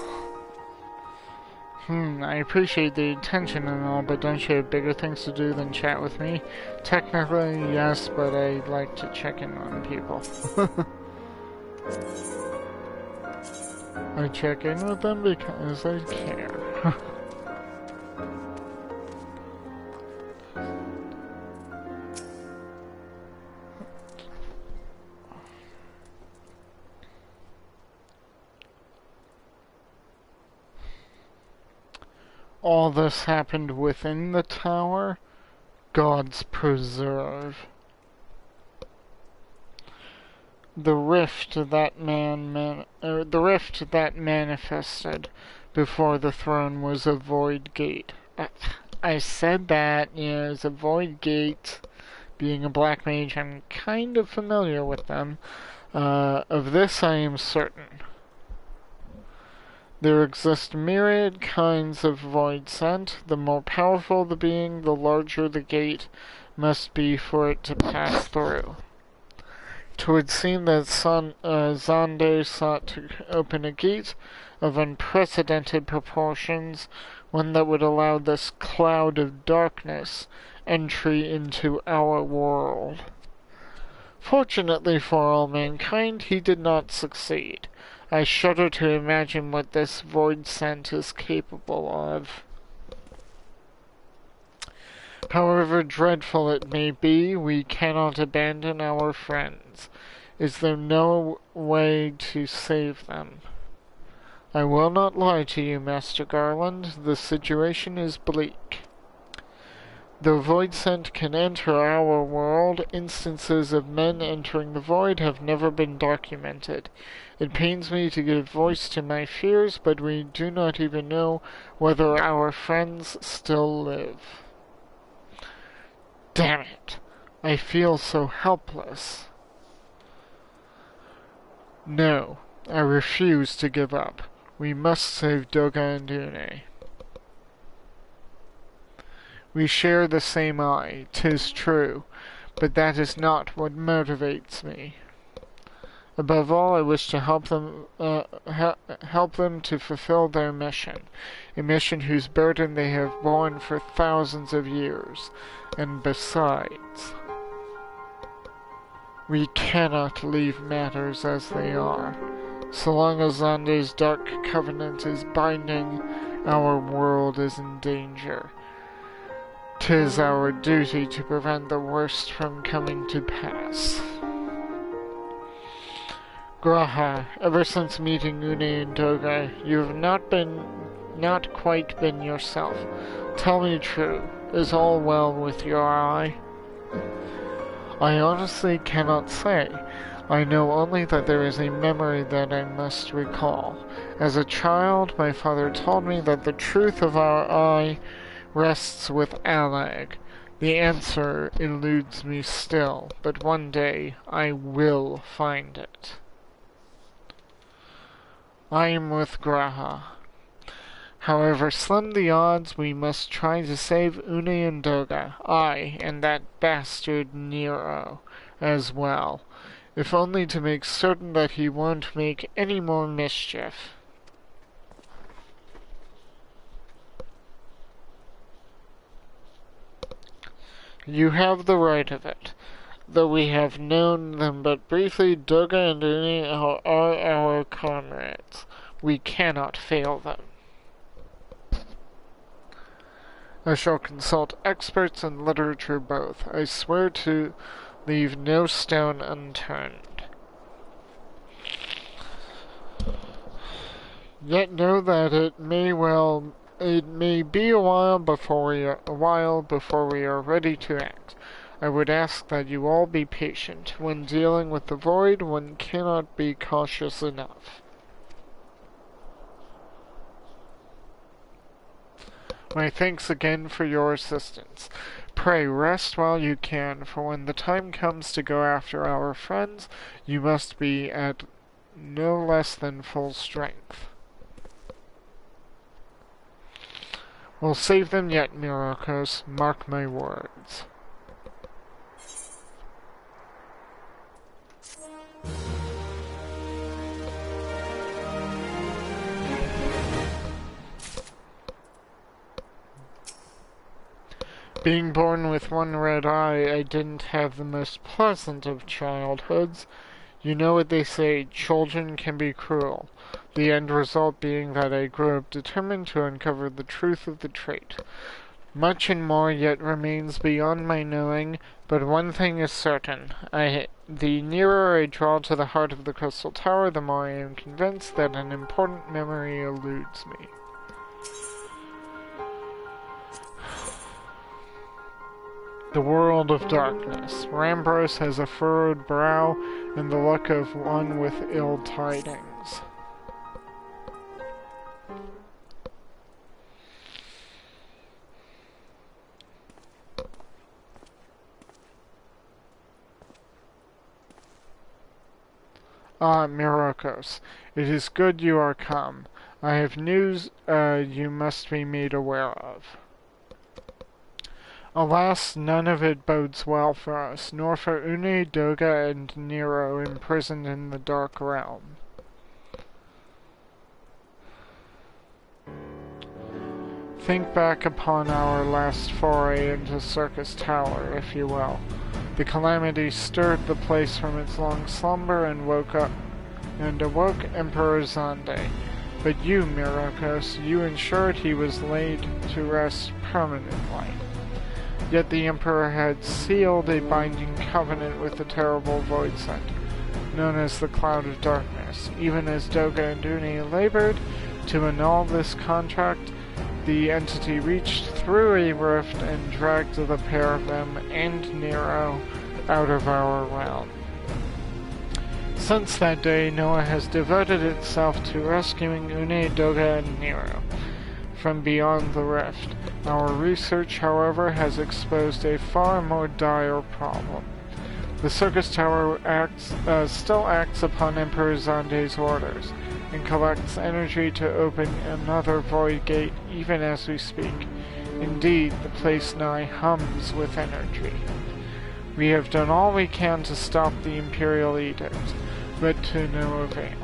I appreciate the attention and all, but don't you have bigger things to do than chat with me? Technically, yes, but I like to check in on people. I check in with them because I care. All this happened within the tower? Gods preserve. The rift that manifested before the throne was a void gate. I said that, yeah, it was a void gate. Being a black mage, I'm kind of familiar with them. Of this I am certain. There exist myriad kinds of void scent. The more powerful the being, the larger the gate must be for it to pass through. It would seem that Zonde sought to open a gate of unprecedented proportions, one that would allow this cloud of darkness entry into our world. Fortunately for all mankind, he did not succeed. I shudder to imagine what this void scent is capable of. However dreadful it may be, we cannot abandon our friends. Is there no way to save them? I will not lie to you, Master Garland. The situation is bleak. Though void scent can enter our world, instances of men entering the void have never been documented. It pains me to give voice to my fears, but we do not even know whether our friends still live. Damn it! I feel so helpless. No, I refuse to give up. We must save Doga and Une. We share the same eye, 'tis true, but that is not what motivates me. Above all, I wish to help them to fulfill their mission, a mission whose burden they have borne for thousands of years. And besides, we cannot leave matters as they are. So long as Zande's dark covenant is binding, our world is in danger. 'Tis our duty to prevent the worst from coming to pass. Graha, ever since meeting Une and Doga, you have not quite been yourself. Tell me true, is all well with your eye? I honestly cannot say. I know only that there is a memory that I must recall. As a child, my father told me that the truth of our eye rests with Allag. The answer eludes me still, but one day I will find it. I am with Graha. However slim the odds, we must try to save Une and Doga, I, and that bastard Nero, as well, if only to make certain that he won't make any more mischief. You have the right of it. Though we have known them but briefly, Doga and Une are our comrades. We cannot fail them. I shall consult experts in literature both. I swear to leave no stone unturned. Yet know that it may be a while before we are ready to act. I would ask that you all be patient. When dealing with the void, one cannot be cautious enough. My thanks again for your assistance. Pray rest while you can, for when the time comes to go after our friends, you must be at no less than full strength. We'll save them yet, Myrokos. Mark my words. Being born with one red eye, I didn't have the most pleasant of childhoods. You know what they say, children can be cruel. The end result being that I grew up determined to uncover the truth of the trait. Much and more yet remains beyond my knowing, but one thing is certain. The nearer I draw to the heart of the Crystal Tower, the more I am convinced that an important memory eludes me. The world of darkness. Rambros has a furrowed brow and the look of one with ill tidings. Ah, Myrokos, it is good you are come. I have news you must be made aware of. Alas, none of it bodes well for us, nor for Une, Doga, and Nero imprisoned in the Dark Realm. Think back upon our last foray into Syrcus Tower, if you will. The calamity stirred the place from its long slumber and awoke Emperor Zande. But you, Myrokos, you ensured he was laid to rest permanently. Yet the Emperor had sealed a binding covenant with the terrible Void Sent, known as the Cloud of Darkness. Even as Doga and Une labored to annul this contract, the entity reached through a rift and dragged the pair of them and Nero out of our realm. Since that day, Noah has devoted itself to rescuing Une, Doga, and Nero from beyond the rift. Our research, however, has exposed a far more dire problem. The Syrcus Tower still acts upon Emperor Zonde's orders, and collects energy to open another void gate even as we speak. Indeed, the place nigh hums with energy. We have done all we can to stop the Imperial Edict, but to no avail.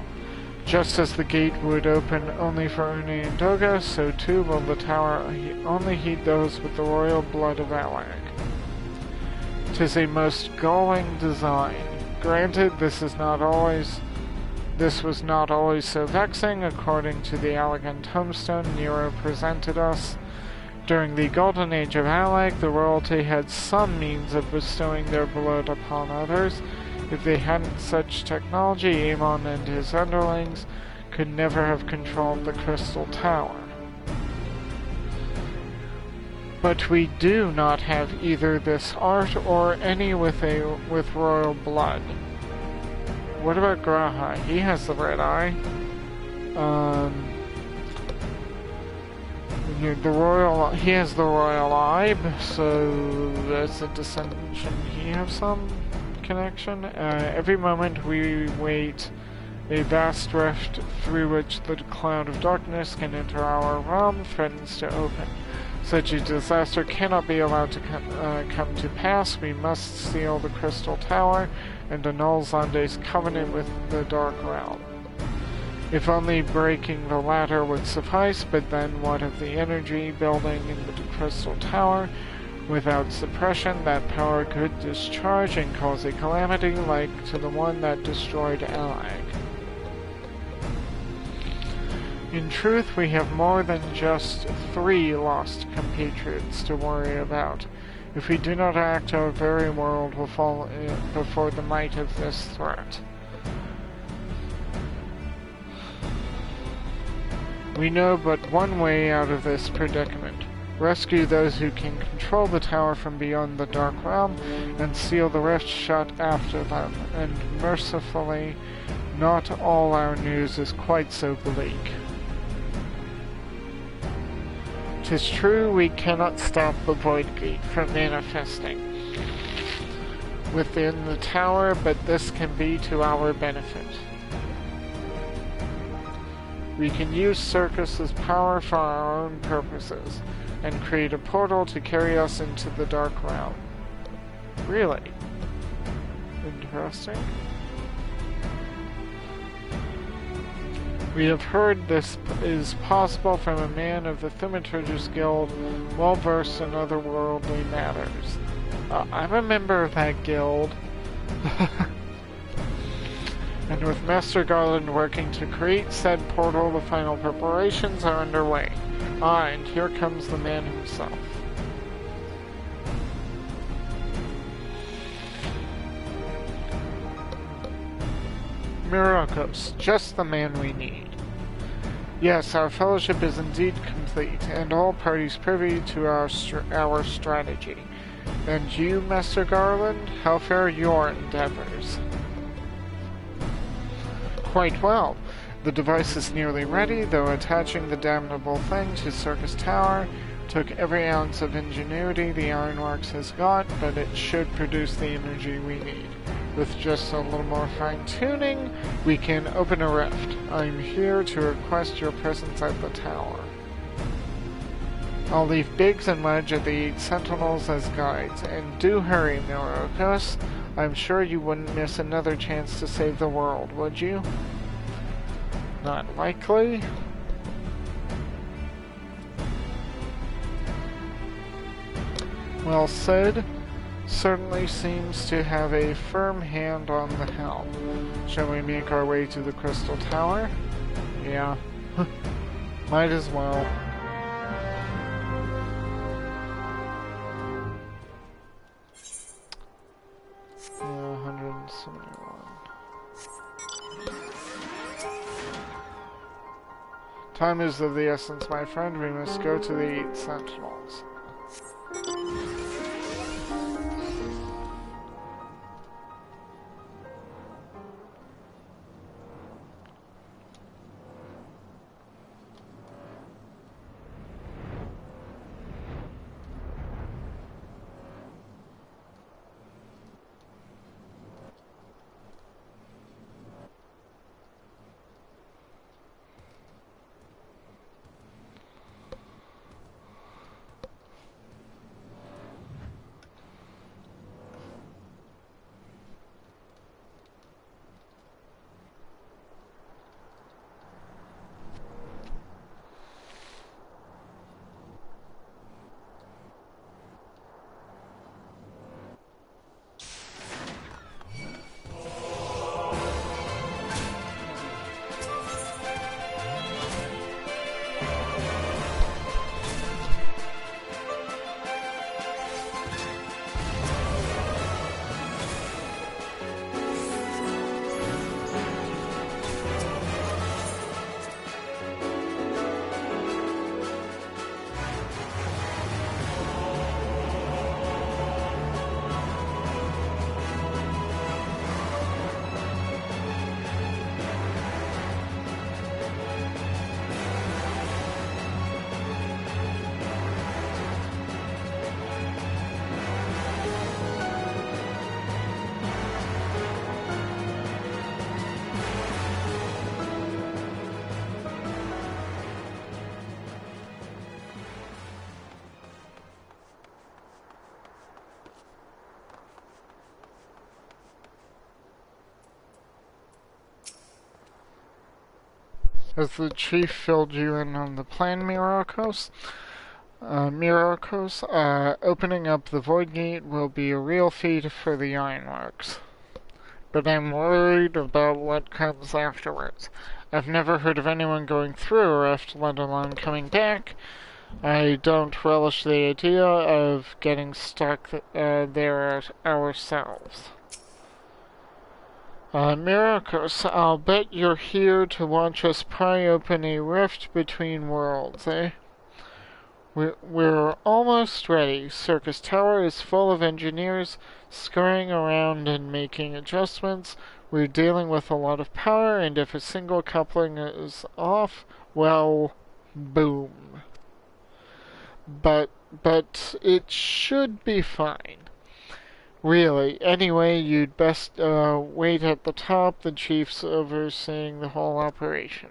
Just as the gate would open only for Une and Doga, so too will the tower only heed those with the royal blood of Alag. 'Tis a most galling design. Granted, this was not always so vexing, according to the elegant tombstone Nero presented us. During the golden age of Alag, the royalty had some means of bestowing their blood upon others. If they hadn't such technology, Amon and his underlings could never have controlled the Crystal Tower. But we do not have either this art or any with royal blood. What about Graha? He has the red eye. He has the royal eye, so as a descendant, shouldn't he have some connection? Every moment we wait, a vast rift through which the cloud of darkness can enter our realm threatens to open. Such a disaster cannot be allowed to come to pass. We must seal the Crystal Tower and annul Zonde's covenant with the Dark Realm. If only breaking the latter would suffice, but then what of the energy building in the Crystal Tower? Without suppression, that power could discharge and cause a calamity like to the one that destroyed Alag. In truth, we have more than just 3 lost compatriots to worry about. If we do not act, our very world will fall before the might of this threat. We know but one way out of this predicament. Rescue those who can control the tower from beyond the Dark Realm, and seal the rift shut after them. And mercifully, not all our news is quite so bleak. 'Tis true we cannot stop the Void Gate from manifesting within the tower, but this can be to our benefit. We can use Syrcus's power for our own purposes, and create a portal to carry us into the Dark Realm. Really? Interesting. We have heard this is possible from a man of the Thaumaturgus Guild, well versed in otherworldly matters. I'm a member of that guild. And with Master Garland working to create said portal, the final preparations are underway. Ah, and here comes the man himself. Myrokos, just the man we need. Yes, our fellowship is indeed complete, and all parties privy to our strategy. And you, Master Garland, how fare your endeavors? Quite well. The device is nearly ready, though attaching the damnable thing to Syrcus Tower took every ounce of ingenuity the Ironworks has got, but it should produce the energy we need. With just a little more fine-tuning, we can open a rift. I'm here to request your presence at the tower. I'll leave Biggs and Wedge at the 8 Sentinels as guides, and do hurry, Myrokos. I'm sure you wouldn't miss another chance to save the world, would you? Not likely. Well, Sid certainly seems to have a firm hand on the helm. Shall we make our way to the Crystal Tower? Yeah. Might as well. Yeah, 171. Time is of the essence, my friend. We must go to the 8 Sentinels. Has the chief filled you in on the plan, Myrokos? Myrokos, opening up the Void Gate will be a real feat for the Ironworks. But I'm worried about what comes afterwards. I've never heard of anyone going through a rift, let alone coming back. I don't relish the idea of getting stuck there ourselves. Myrokos, I'll bet you're here to watch us pry open a rift between worlds, eh? We're almost ready. Syrcus Tower is full of engineers scurrying around and making adjustments. We're dealing with a lot of power, and if a single coupling is off, well, boom. But it should be fine. Really. Anyway, you'd best wait at the top. The chief's overseeing the whole operation.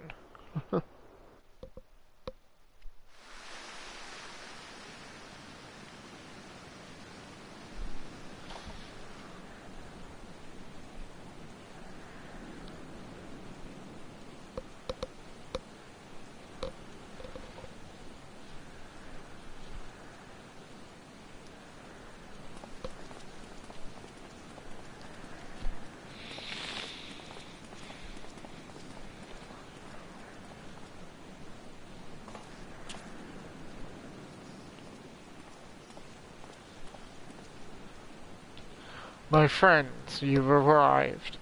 My friends, you've arrived.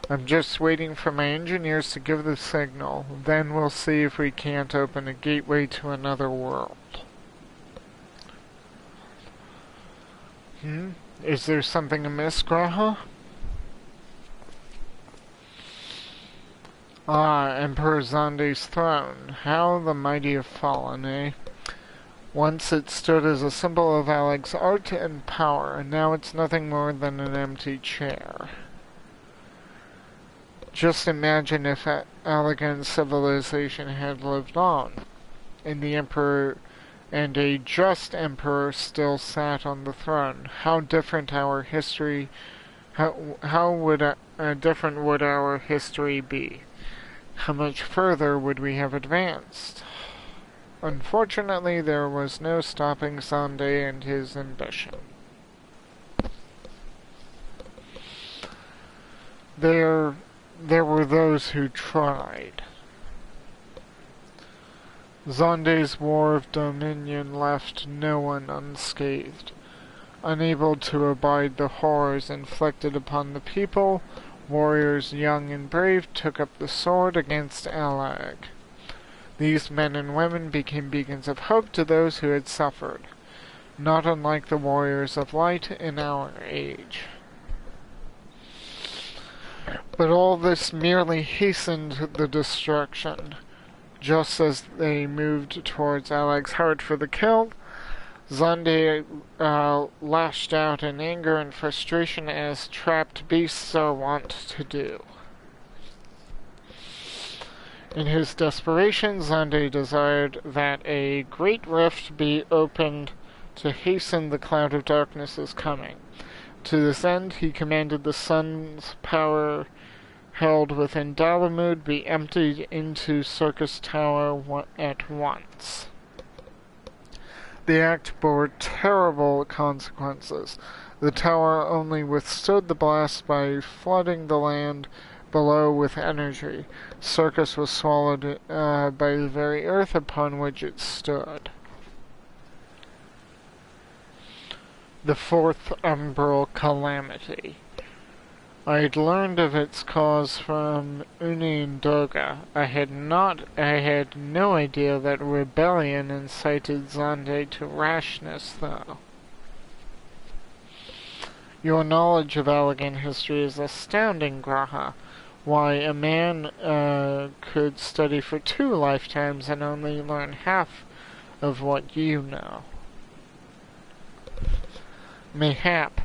I'm just waiting for my engineers to give the signal. Then we'll see if we can't open a gateway to another world. Is there something amiss, Graha? Emperor Zonde's throne. How the mighty have fallen, eh? Once it stood as a symbol of Alex's art and power, and now it's nothing more than an empty chair. Just imagine if Allegan's civilization had lived on, and the Emperor and a just Emperor still sat on the throne. How different our history, how different would our history be? How much further would we have advanced? Unfortunately, there was no stopping Zonde and his ambition. There were those who tried. Zonde's war of dominion left no one unscathed. Unable to abide the horrors inflicted upon the people, warriors young and brave took up the sword against Alag. These men and women became beacons of hope to those who had suffered, not unlike the warriors of light in our age. But all this merely hastened the destruction. Just as they moved towards Alag's heart for the kill, Zonde lashed out in anger and frustration as trapped beasts are wont to do. In his desperation, Zonde desired that a great rift be opened to hasten the cloud of darkness's coming. To this end, he commanded the sun's power held within Dalamud be emptied into Syrcus Tower at once. The act bore terrible consequences. The tower only withstood the blast by flooding the land below with energy. Syrcus was swallowed by the very earth upon which it stood. The fourth umbral calamity. I had learned of its cause from Uni and Doga. I had no idea that rebellion incited Zonde to rashness, though. Your knowledge of Allegan history is astounding, Graha. Why, a man could study for 2 lifetimes and only learn half of what you know. Mayhap.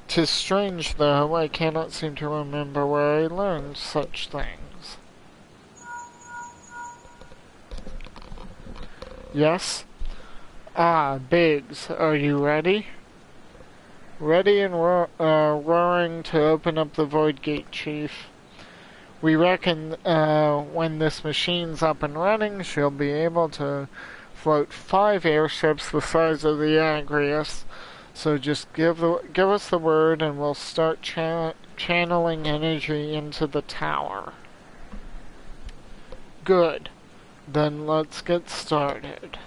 'Tis strange, though, I cannot seem to remember where I learned such things. Yes? Biggs, are you ready? Ready and roaring to open up the Void Gate, Chief. We reckon when this machine's up and running, she'll be able to float 5 airships the size of the Agrius. So just give us the word and we'll start channeling energy into the tower. Good. Then let's get started.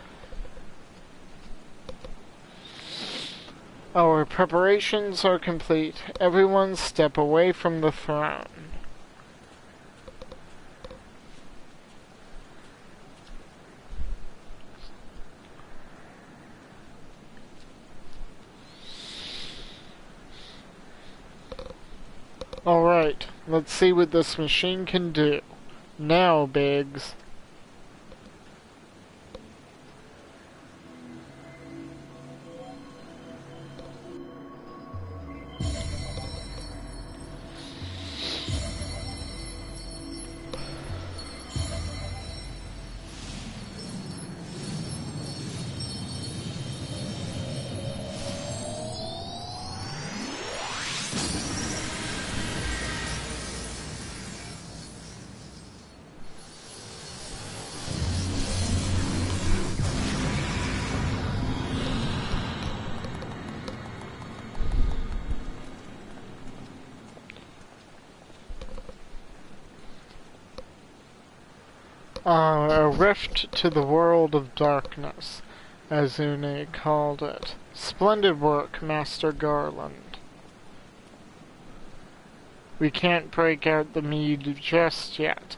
Our preparations are complete. Everyone step away from the throne. Alright, let's see what this machine can do. Now, Biggs. A rift to the world of darkness, as Une called it. Splendid work, Master Garland. We can't break out the mead just yet.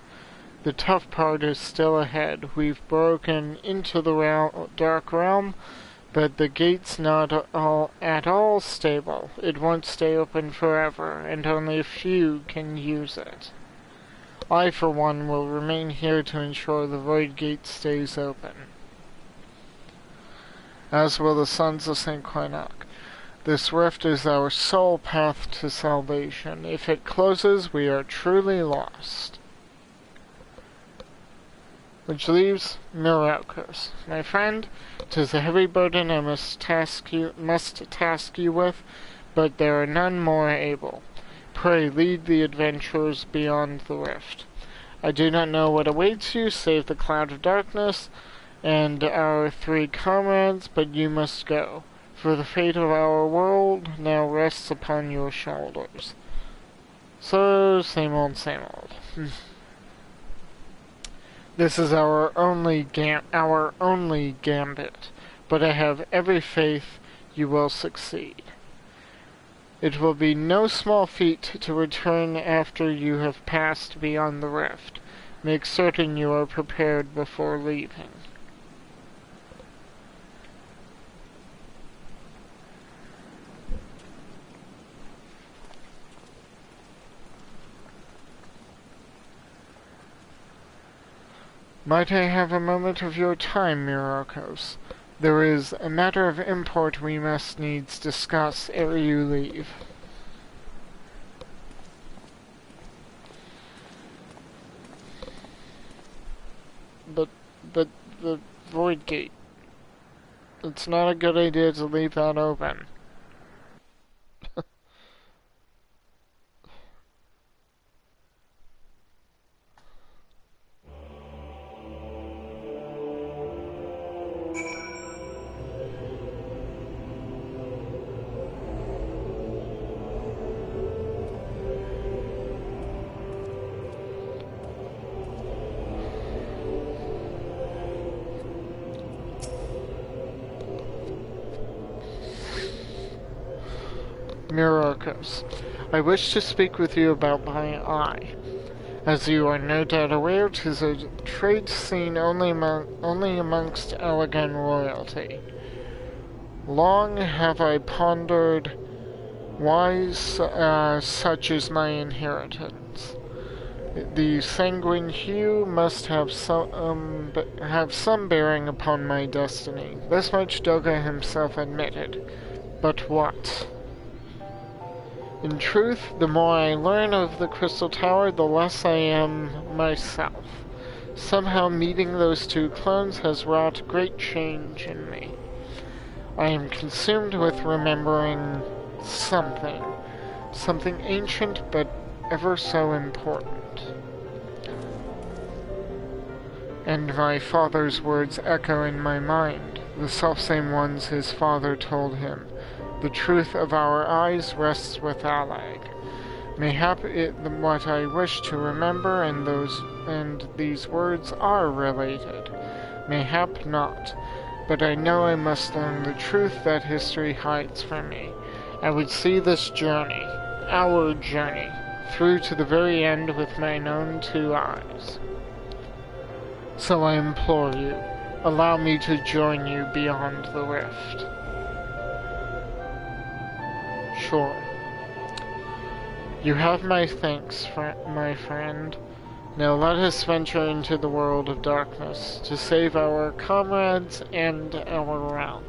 The tough part is still ahead. We've broken into the dark realm, but the gate's not at all stable. It won't stay open forever, and only a few can use it. I, for one, will remain here to ensure the Void Gate stays open. As will the Sons of St. Quinoc. This rift is our sole path to salvation. If it closes, we are truly lost. Which leaves Myrokos. My friend, 'tis a heavy burden I must task you with, but there are none more able. Pray lead the adventurers beyond the rift. I do not know what awaits you, save the cloud of darkness and our 3 comrades, but you must go, for the fate of our world now rests upon your shoulders. So, same old, same old. This is our only gambit, but I have every faith you will succeed. It will be no small feat to return after you have passed beyond the rift. Make certain you are prepared before leaving. Might I have a moment of your time, Myrokos? There is a matter of import we must needs discuss ere you leave. But the Void Gate. It's not a good idea to leave that open. Myrokos, I wish to speak with you about my eye. As you are no doubt aware, 'tis a trade seen only amongst Elegant royalty. Long have I pondered why such is my inheritance. The sanguine hue must have some bearing upon my destiny. This much Doga himself admitted. But what? In truth, the more I learn of the Crystal Tower, the less I am myself. Somehow meeting those 2 clones has wrought great change in me. I am consumed with remembering something ancient but ever so important. and my father's words echo in my mind, the selfsame ones his father told him. The truth of our eyes rests with Allag. Mayhap what I wish to remember and these words are related. Mayhap not, but I know I must learn the truth that history hides from me. I would see this journey, our journey, through to the very end with mine own 2 eyes. So I implore you, allow me to join you beyond the rift. Sure. You have my thanks, my friend. Now let us venture into the world of darkness to save our comrades and our realm.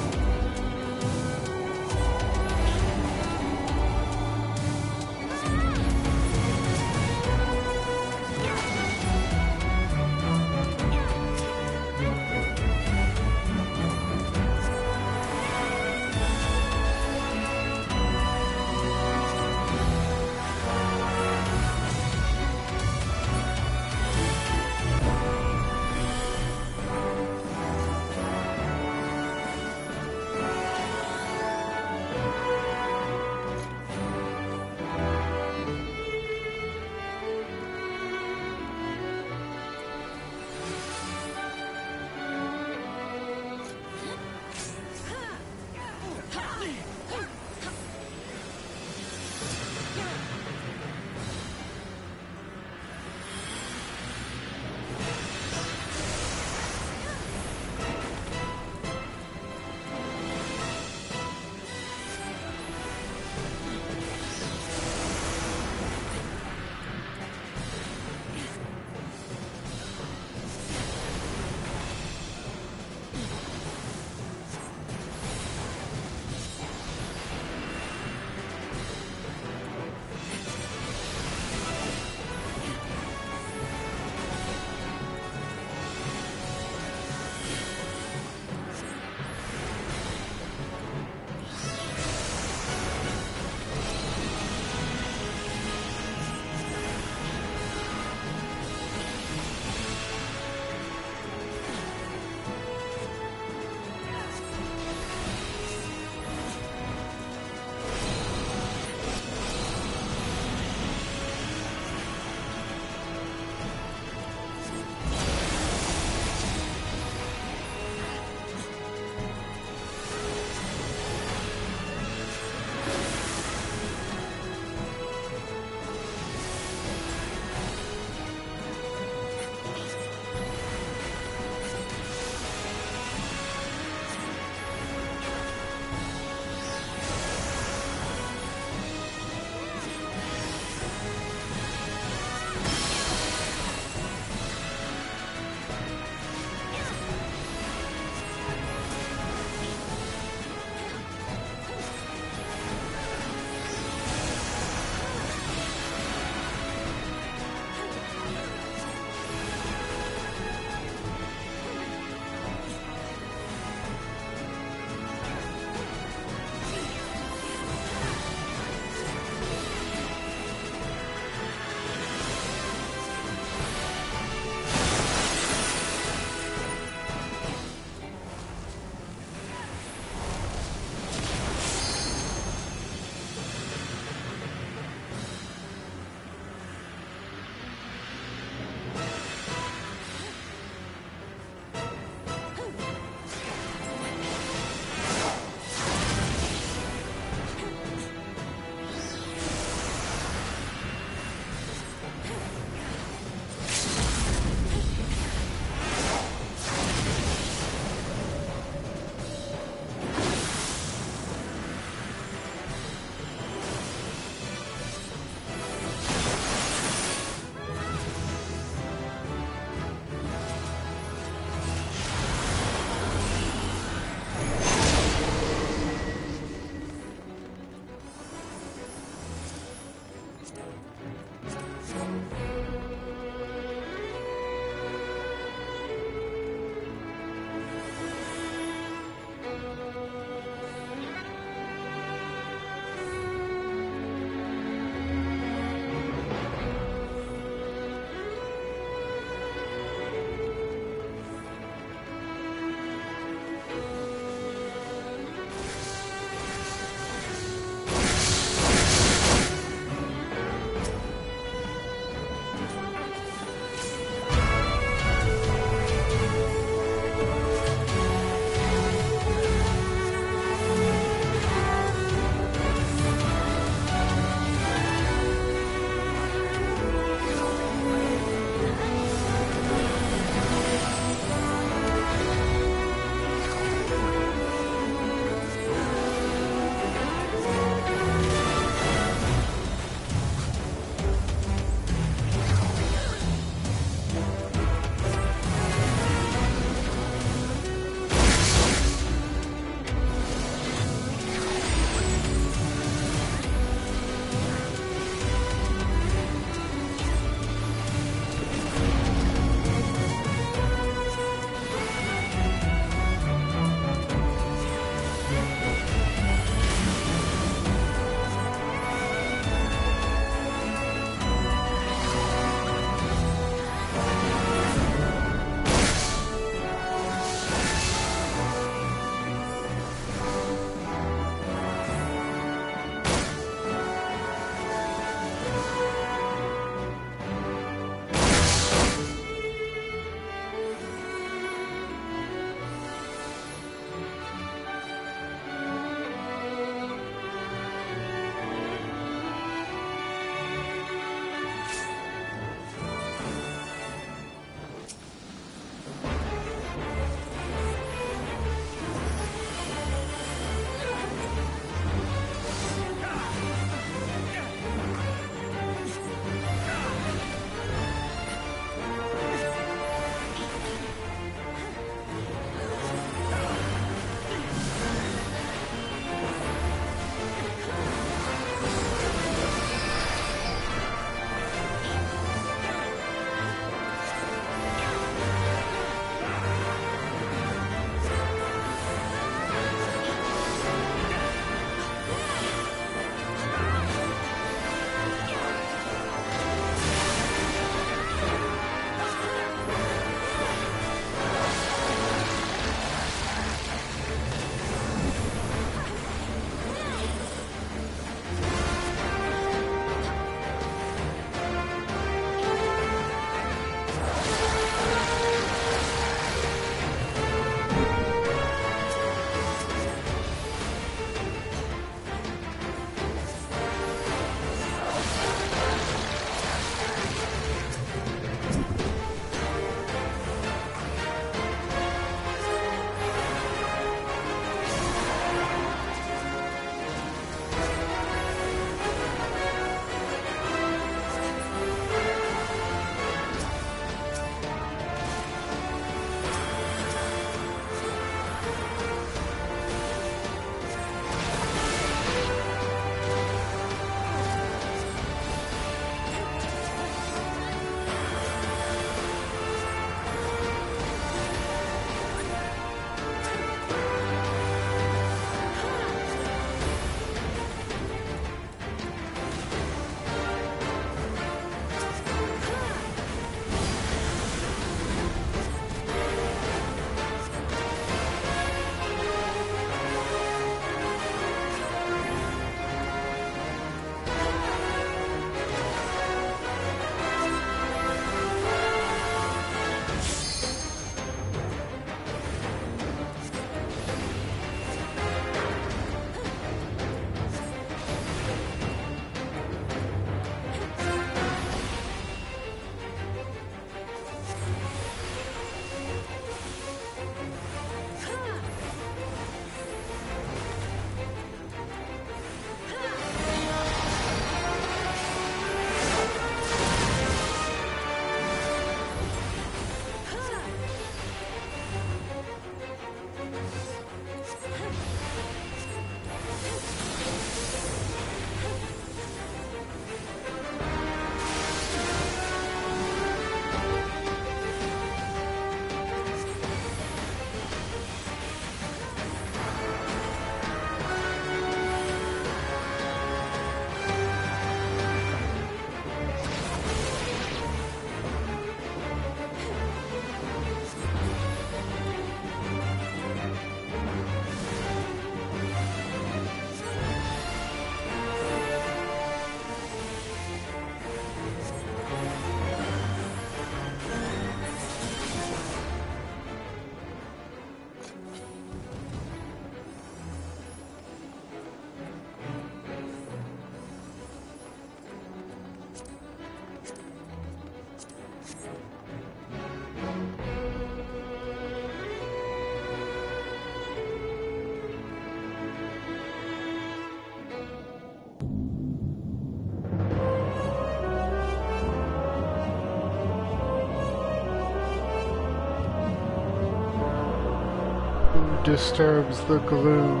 Who disturbs the gloom?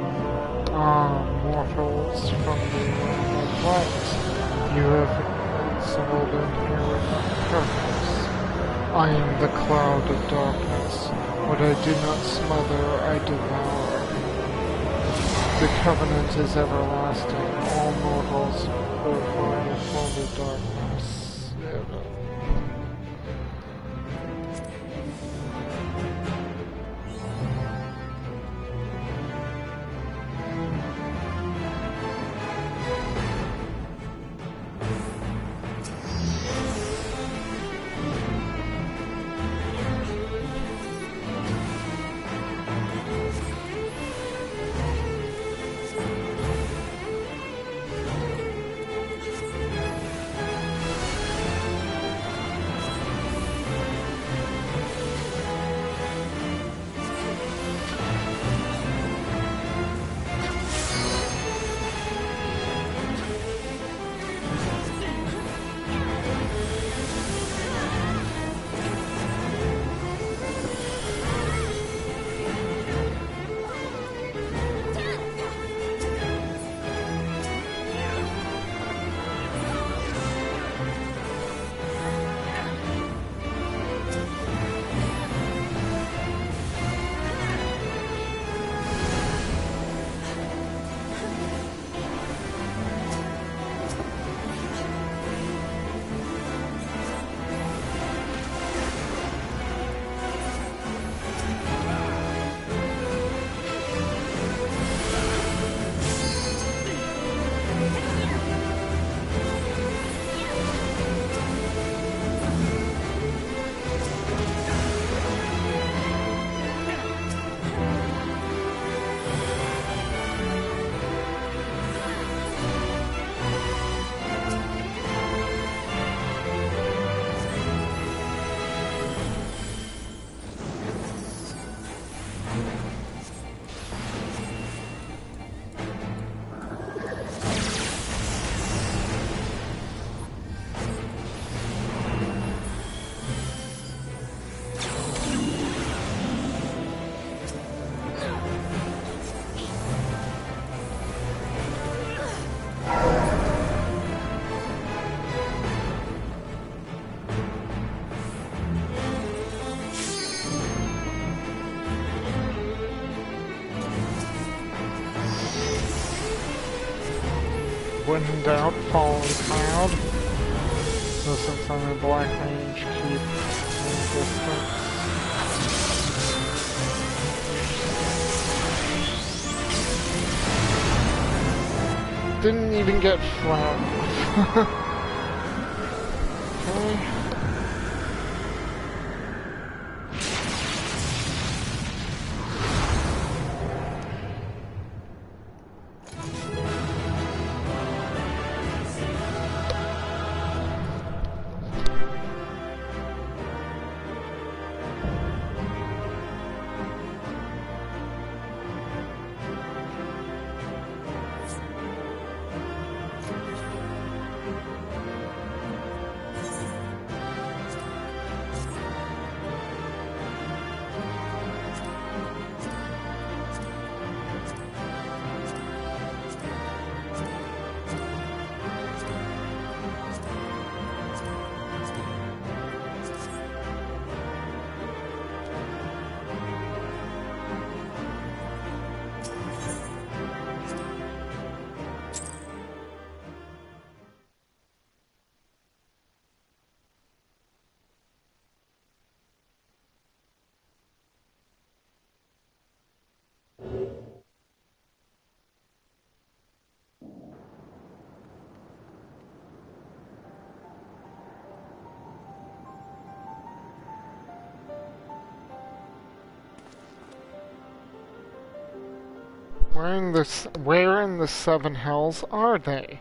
Ah, mortals from the realm of light, you have assembled in here with a purpose. I am the cloud of darkness. What I do not smother, I devour. The covenant is everlasting. All mortals who fly before the darkness. When in doubt, follow the cloud. So since I'm a black mage, keep in distance. Didn't even get flat. Okay. Where in the seven hells are they?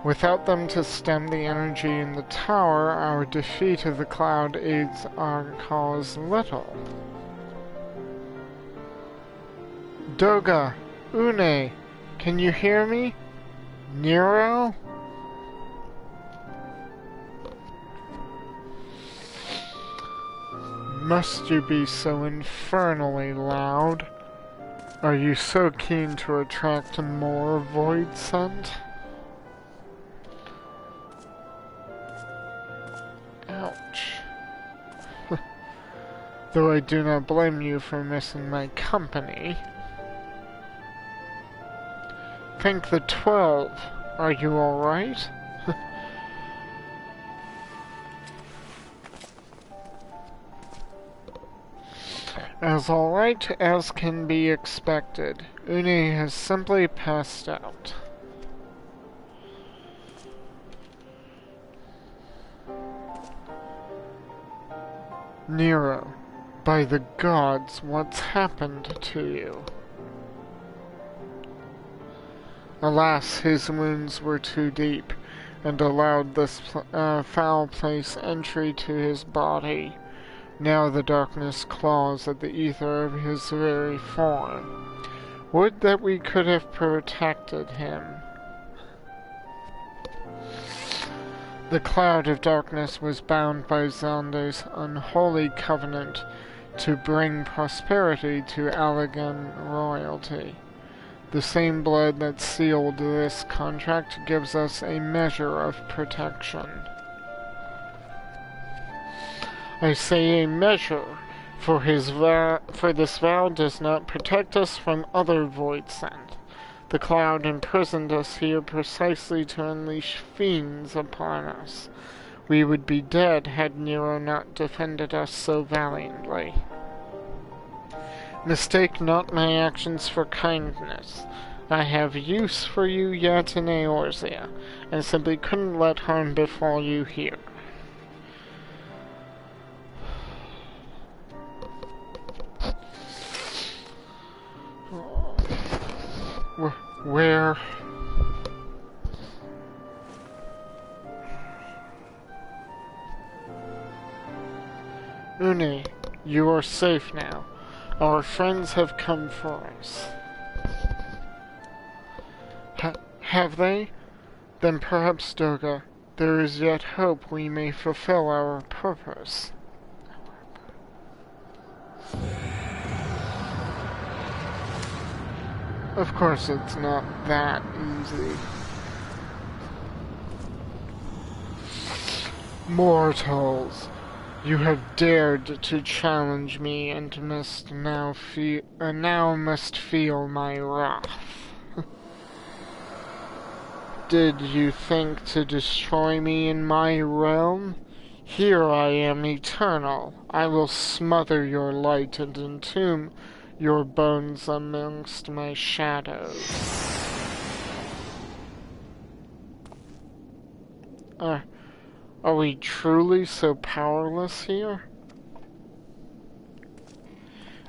Without them to stem the energy in the tower, our defeat of the cloud aids our cause little. Doga, Une, can you hear me? Nero? Must you be so infernally loud? Are you so keen to attract more void scent? Ouch. Though I do not blame you for missing my company. Think the 12. Are you alright? As alright as can be expected. Uni has simply passed out. Nero, by the gods, what's happened to you? Alas, his wounds were too deep, and allowed this foul place entry to his body. Now the darkness claws at the ether of his very form. Would that we could have protected him. The cloud of darkness was bound by Zonde's unholy covenant to bring prosperity to Allegan royalty. The same blood that sealed this contract gives us a measure of protection. I say a measure, for this vow does not protect us from other void scent. The cloud imprisoned us here precisely to unleash fiends upon us. We would be dead had Nero not defended us so valiantly. Mistake not my actions for kindness. I have use for you yet in Eorzea, and simply couldn't let harm befall you here. Where? Uni, you are safe now. Our friends have come for us. Have they? Then perhaps, Doga, there is yet hope we may fulfill our purpose. Of course it's not that easy. Mortals, you have dared to challenge me and must now feel my wrath. Did you think to destroy me in my realm? Here I am eternal. I will smother your light and entomb your bones amongst my shadows. Are we truly so powerless here?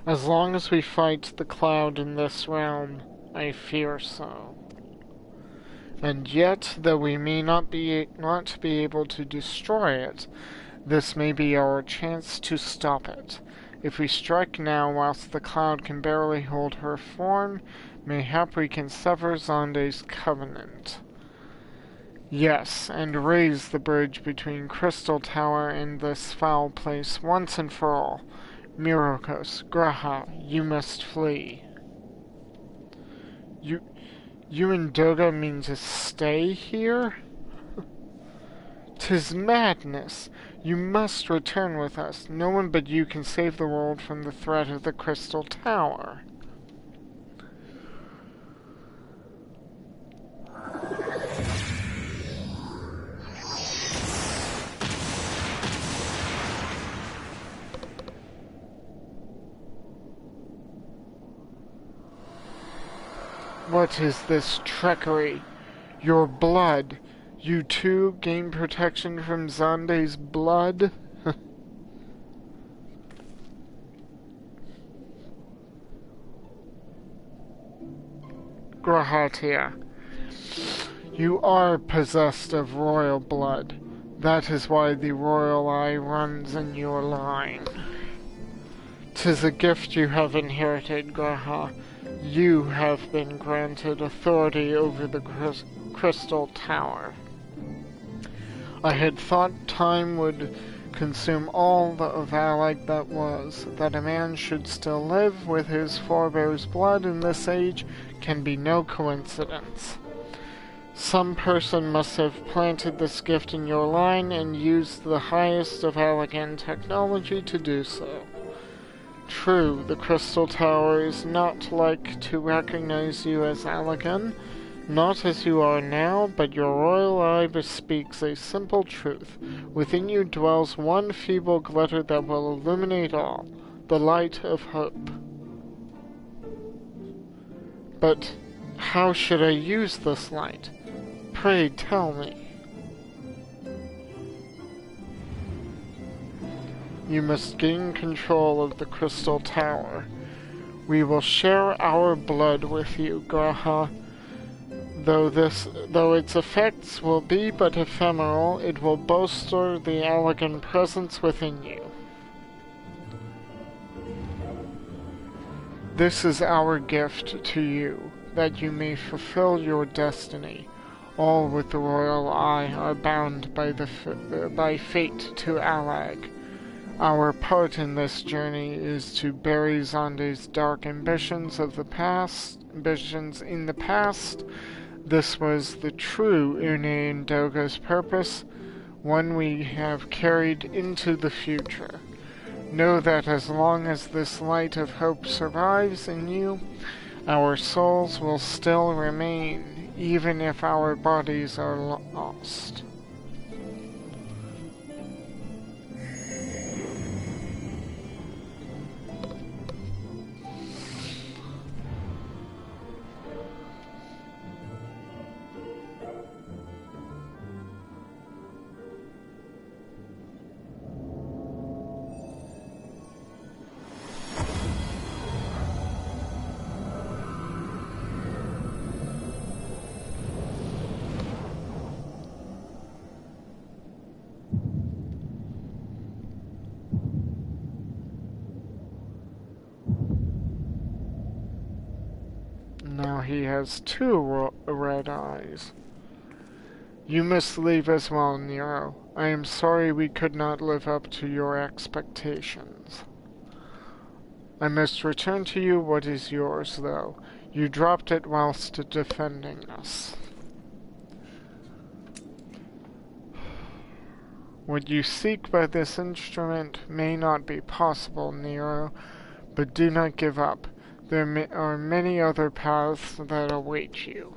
As long as we fight the cloud in this realm, I fear so. And yet, though we may not be able to destroy it, this may be our chance to stop it. If we strike now whilst the cloud can barely hold her form, mayhap we can sever Zonde's covenant. Yes, and raise the bridge between Crystal Tower and this foul place once and for all. Myrokos, Graha, you must flee. You and Doga mean to stay here? 'Tis madness. You must return with us. No one but you can save the world from the threat of the Crystal Tower. What is this trickery? Your blood. You too gain protection from Zonde's blood? Grahatia, you are possessed of royal blood. That is why the royal eye runs in your line. 'Tis a gift you have inherited, Graha. You have been granted authority over the Crystal Tower. I had thought time would consume all of Alec that was. That a man should still live with his forebears' blood in this age can be no coincidence. Some person must have planted this gift in your line and used the highest of Allegan technology to do so. True, the Crystal Tower is not like to recognize you as Allegan, not as you are now, but your royal eye bespeaks a simple truth. Within you dwells one feeble glitter that will illuminate all, the light of hope. But how should I use this light? Pray tell me. You must gain control of the Crystal Tower. We will share our blood with you, Graha. Though its effects will be but ephemeral, it will bolster the Allegan presence within you. This is our gift to you, that you may fulfill your destiny. All with the royal eye are bound by fate to Allag. Our part in this journey is to bury Zonde's dark ambitions in the past. This was the true Une Ndoga's purpose, one we have carried into the future. Know that as long as this light of hope survives in you, our souls will still remain, even if our bodies are lost. Now he has two red eyes. You must leave as well, Nero. I am sorry we could not live up to your expectations. I must return to you what is yours, though. You dropped it whilst defending us. What you seek by this instrument may not be possible, Nero, but do not give up. There are many other paths that await you.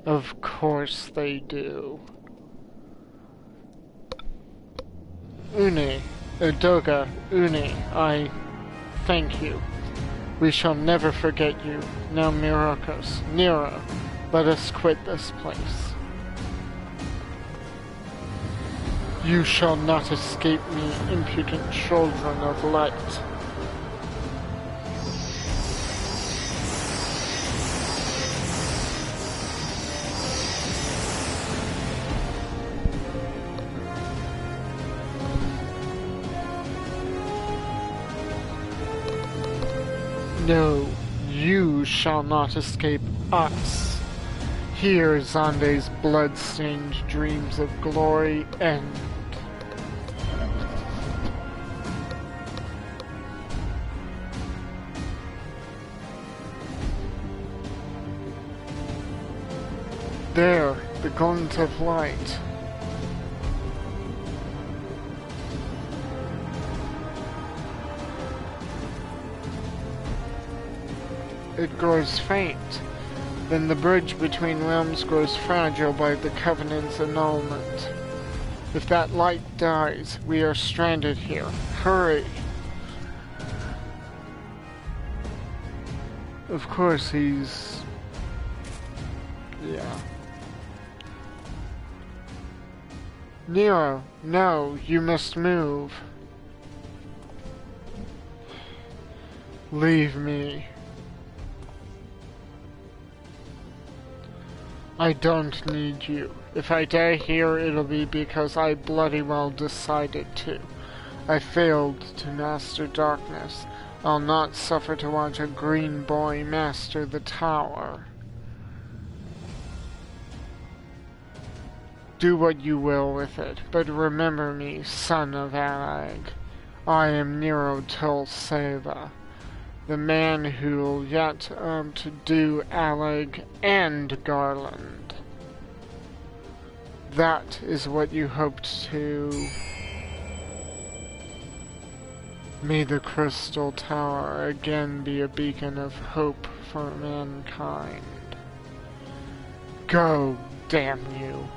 Of course they do. Une, Ndoga, Une, I thank you. We shall never forget you. Now Myrokos, Nero, let us quit this place. You shall not escape me, impudent children of light. No, you shall not escape us. Here Zonde's blood-stained dreams of glory end. There, the glint of light. It grows faint. Then the bridge between realms grows fragile by the Covenant's annulment. If that light dies, we are stranded here. Hurry! Of course he's... yeah. Nero, no, you must move. Leave me. I don't need you. If I die here, it'll be because I bloody well decided to. I failed to master darkness. I'll not suffer to watch a green boy master the tower. Do what you will with it, but remember me, son of Alag. I am Nero Tulseva, the man who'll yet outdo Alag and Garland. That is what you hoped to. May the Crystal Tower again be a beacon of hope for mankind. Go, damn you.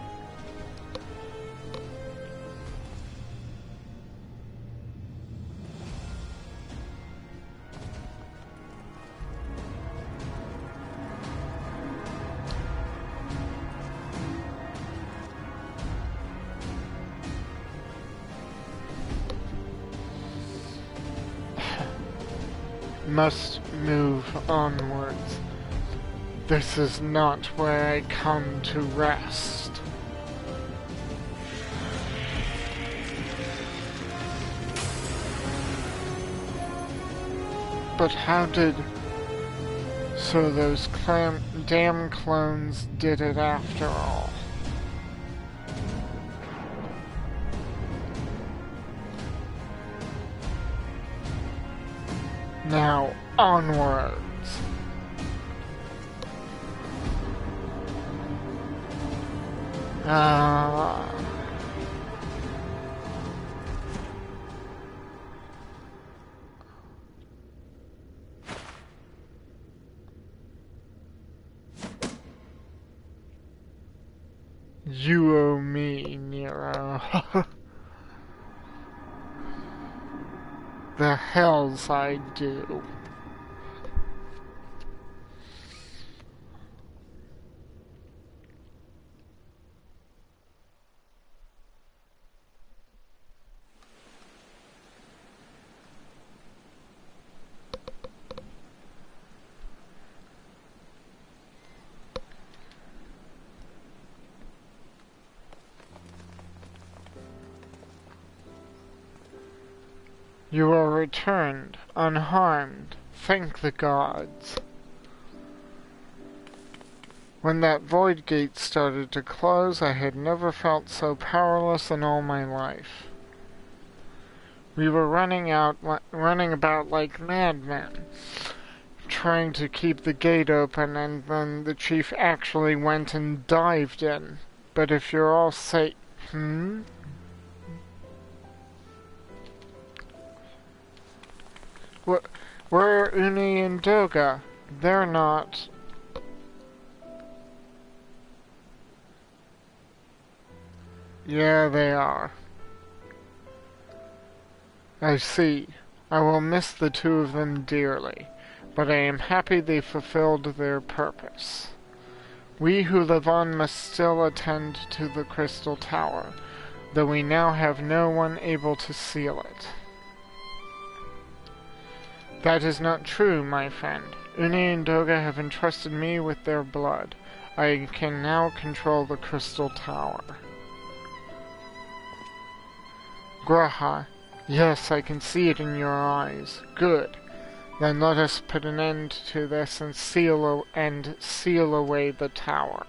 Must move onwards. This is not where I come to rest. But how did... So those damn clones did it after all. Now, onwards! You owe me, Nero. The hells I do. You are returned, unharmed. Thank the gods. When that void gate started to close, I had never felt so powerless in all my life. We were running about like madmen, trying to keep the gate open, and then the chief actually went and dived in. But if you're all safe... Where are Uni and Doga? They're not... Yeah, they are. I see. I will miss the two of them dearly, but I am happy they fulfilled their purpose. We who live on must still attend to the Crystal Tower, though we now have no one able to seal it. That is not true, my friend. Uni and Doga have entrusted me with their blood. I can now control the Crystal Tower. Graha, yes, I can see it in your eyes. Good. Then let us put an end to this and seal away the tower.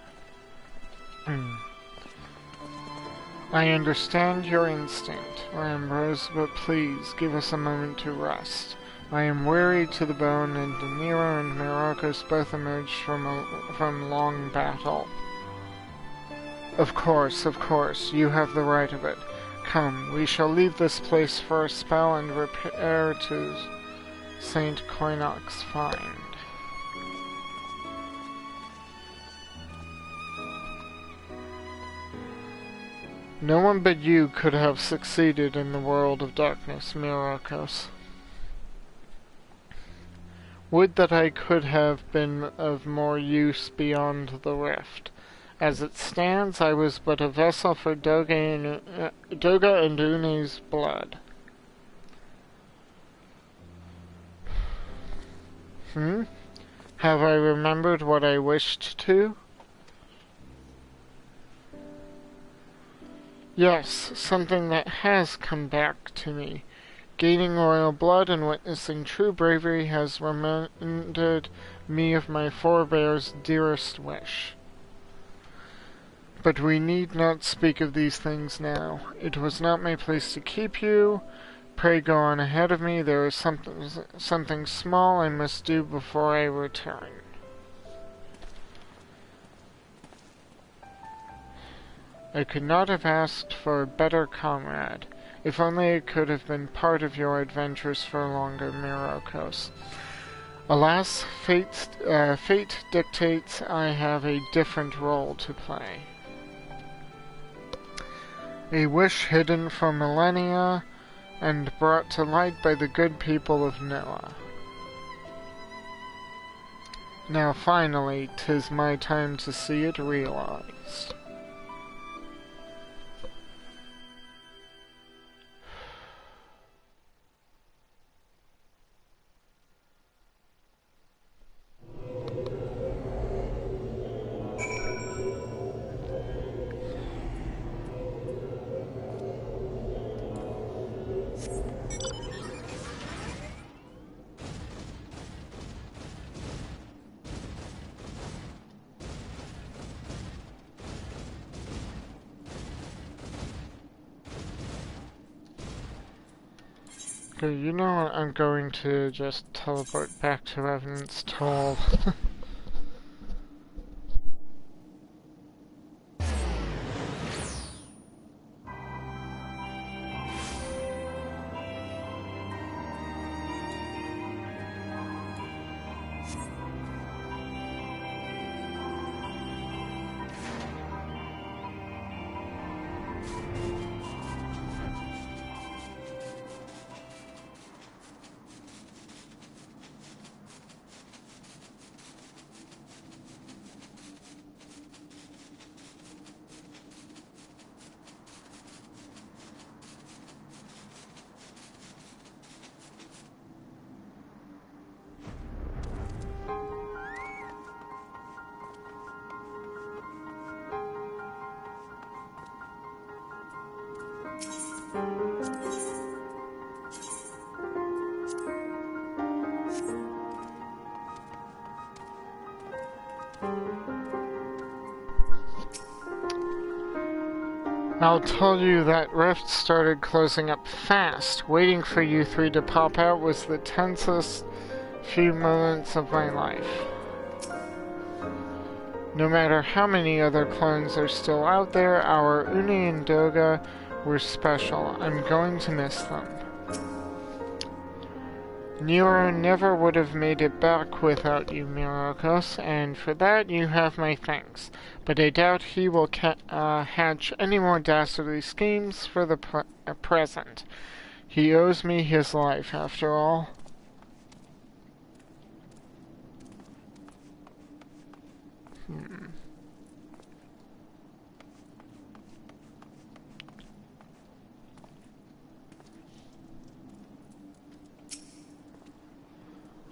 I understand your instinct, Ambrose, but please give us a moment to rest. I am weary to the bone, and Nero and Myrokos both emerged from long battle. Of course, you have the right of it. Come, we shall leave this place for a spell and repair to St. Koinok's Find. No one but you could have succeeded in the world of darkness, Myrokos. Would that I could have been of more use beyond the rift. As it stands, I was but a vessel for Doga and Uni's blood. Have I remembered what I wished to? Yes, something that has come back to me. Gaining royal blood and witnessing true bravery has reminded me of my forebears' dearest wish. But we need not speak of these things now. It was not my place to keep you. Pray go on ahead of me. There is something small I must do before I return. I could not have asked for a better comrade. If only I could have been part of your adventures for longer, Myrokos. Alas, fate dictates I have a different role to play. A wish hidden for millennia and brought to light by the good people of Noah. Now finally, 'tis my time to see it realized. Okay, you know what? I'm going to just teleport back to Revenant's Toll. I'll tell you that rift started closing up fast. Waiting for you three to pop out was the tensest few moments of my life. No matter how many other clones are still out there, our Uni and Doga were special. I'm going to miss them. Nero never would have made it back without you, Myrokos, and for that you have my thanks. But I doubt he will hatch any more dastardly schemes for the present. He owes me his life, after all.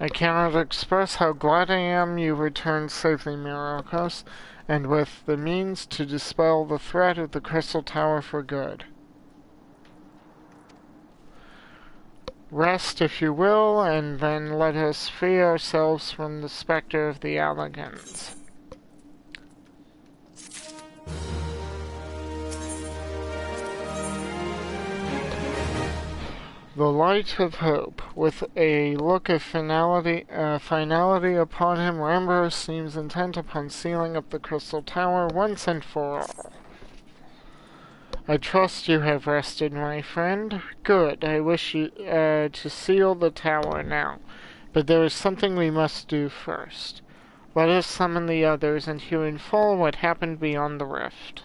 I cannot express how glad I am you returned safely, Myrokos, and with the means to dispel the threat of the Crystal Tower for good. Rest, if you will, and then let us free ourselves from the specter of the Allegans. The light of hope. With a look of finality upon him, Rambros seems intent upon sealing up the Crystal Tower once and for all. I trust you have rested, my friend. Good. I wish you to seal the tower now. But there is something we must do first. Let us summon the others and hear in full what happened beyond the rift.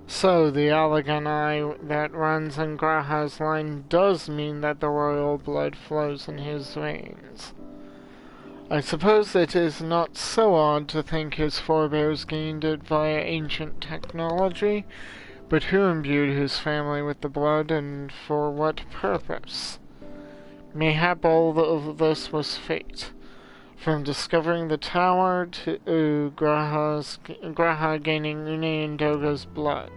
So, the Allegan eye that runs in Graha's line does mean that the royal blood flows in his veins. I suppose it is not so odd to think his forebears gained it via ancient technology, but who imbued his family with the blood, and for what purpose? Mayhap all of this was fate. From discovering the tower to Graha gaining Uni and Doga's blood.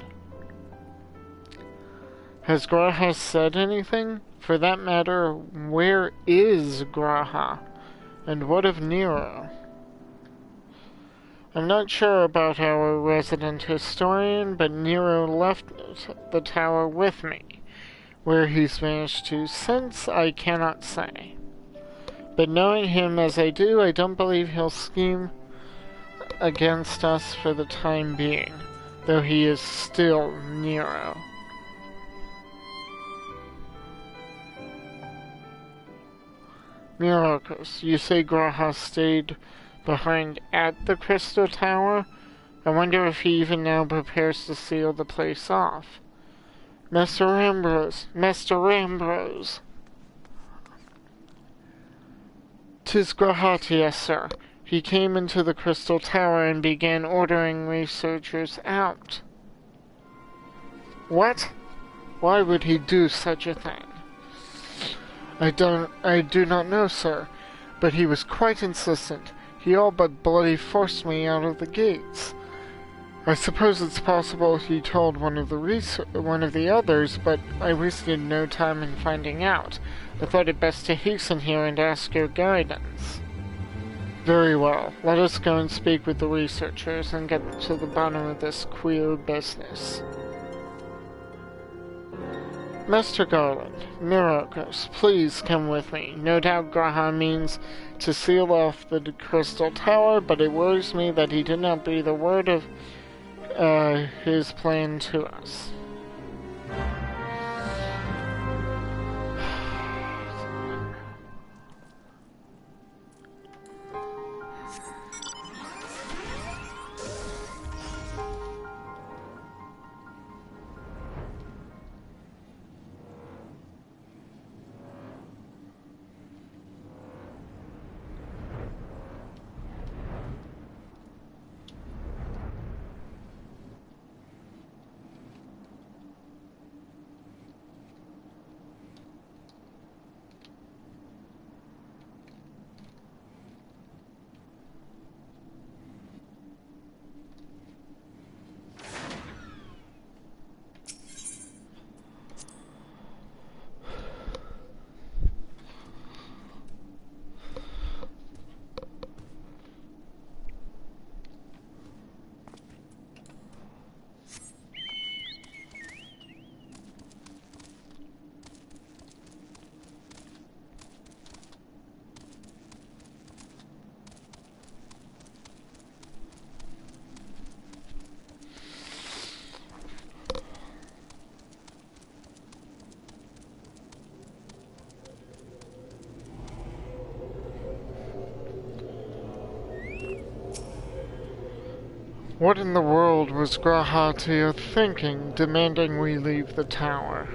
Has Graha said anything? For that matter, where is Graha? And what of Nero? I'm not sure about our resident historian, but Nero left the tower with me. Where he's vanished to since, I cannot say. But knowing him as I do, I don't believe he'll scheme against us for the time being, though he is still Nero. Myrokos, you say Graha stayed behind at the Crystal Tower? I wonder if he even now prepares to seal the place off. Master Ambrose! Master Ambrose! 'Tis Graha, yes, sir. He came into the Crystal Tower and began ordering researchers out. What? Why would he do such a thing? I do not know, sir, but he was quite insistent. He all but bloody forced me out of the gates. I suppose it's possible he told one of the others, but I wasted no time in finding out. I thought it best to hasten here and ask your guidance. Very well. Let us go and speak with the researchers and get to the bottom of this queer business. Master Garland, Myrokos, please come with me. No doubt Graha means to seal off the Crystal Tower, but it worries me that he did not breathe a word of his plan to us. What in the world was Graha thinking, demanding we leave the tower?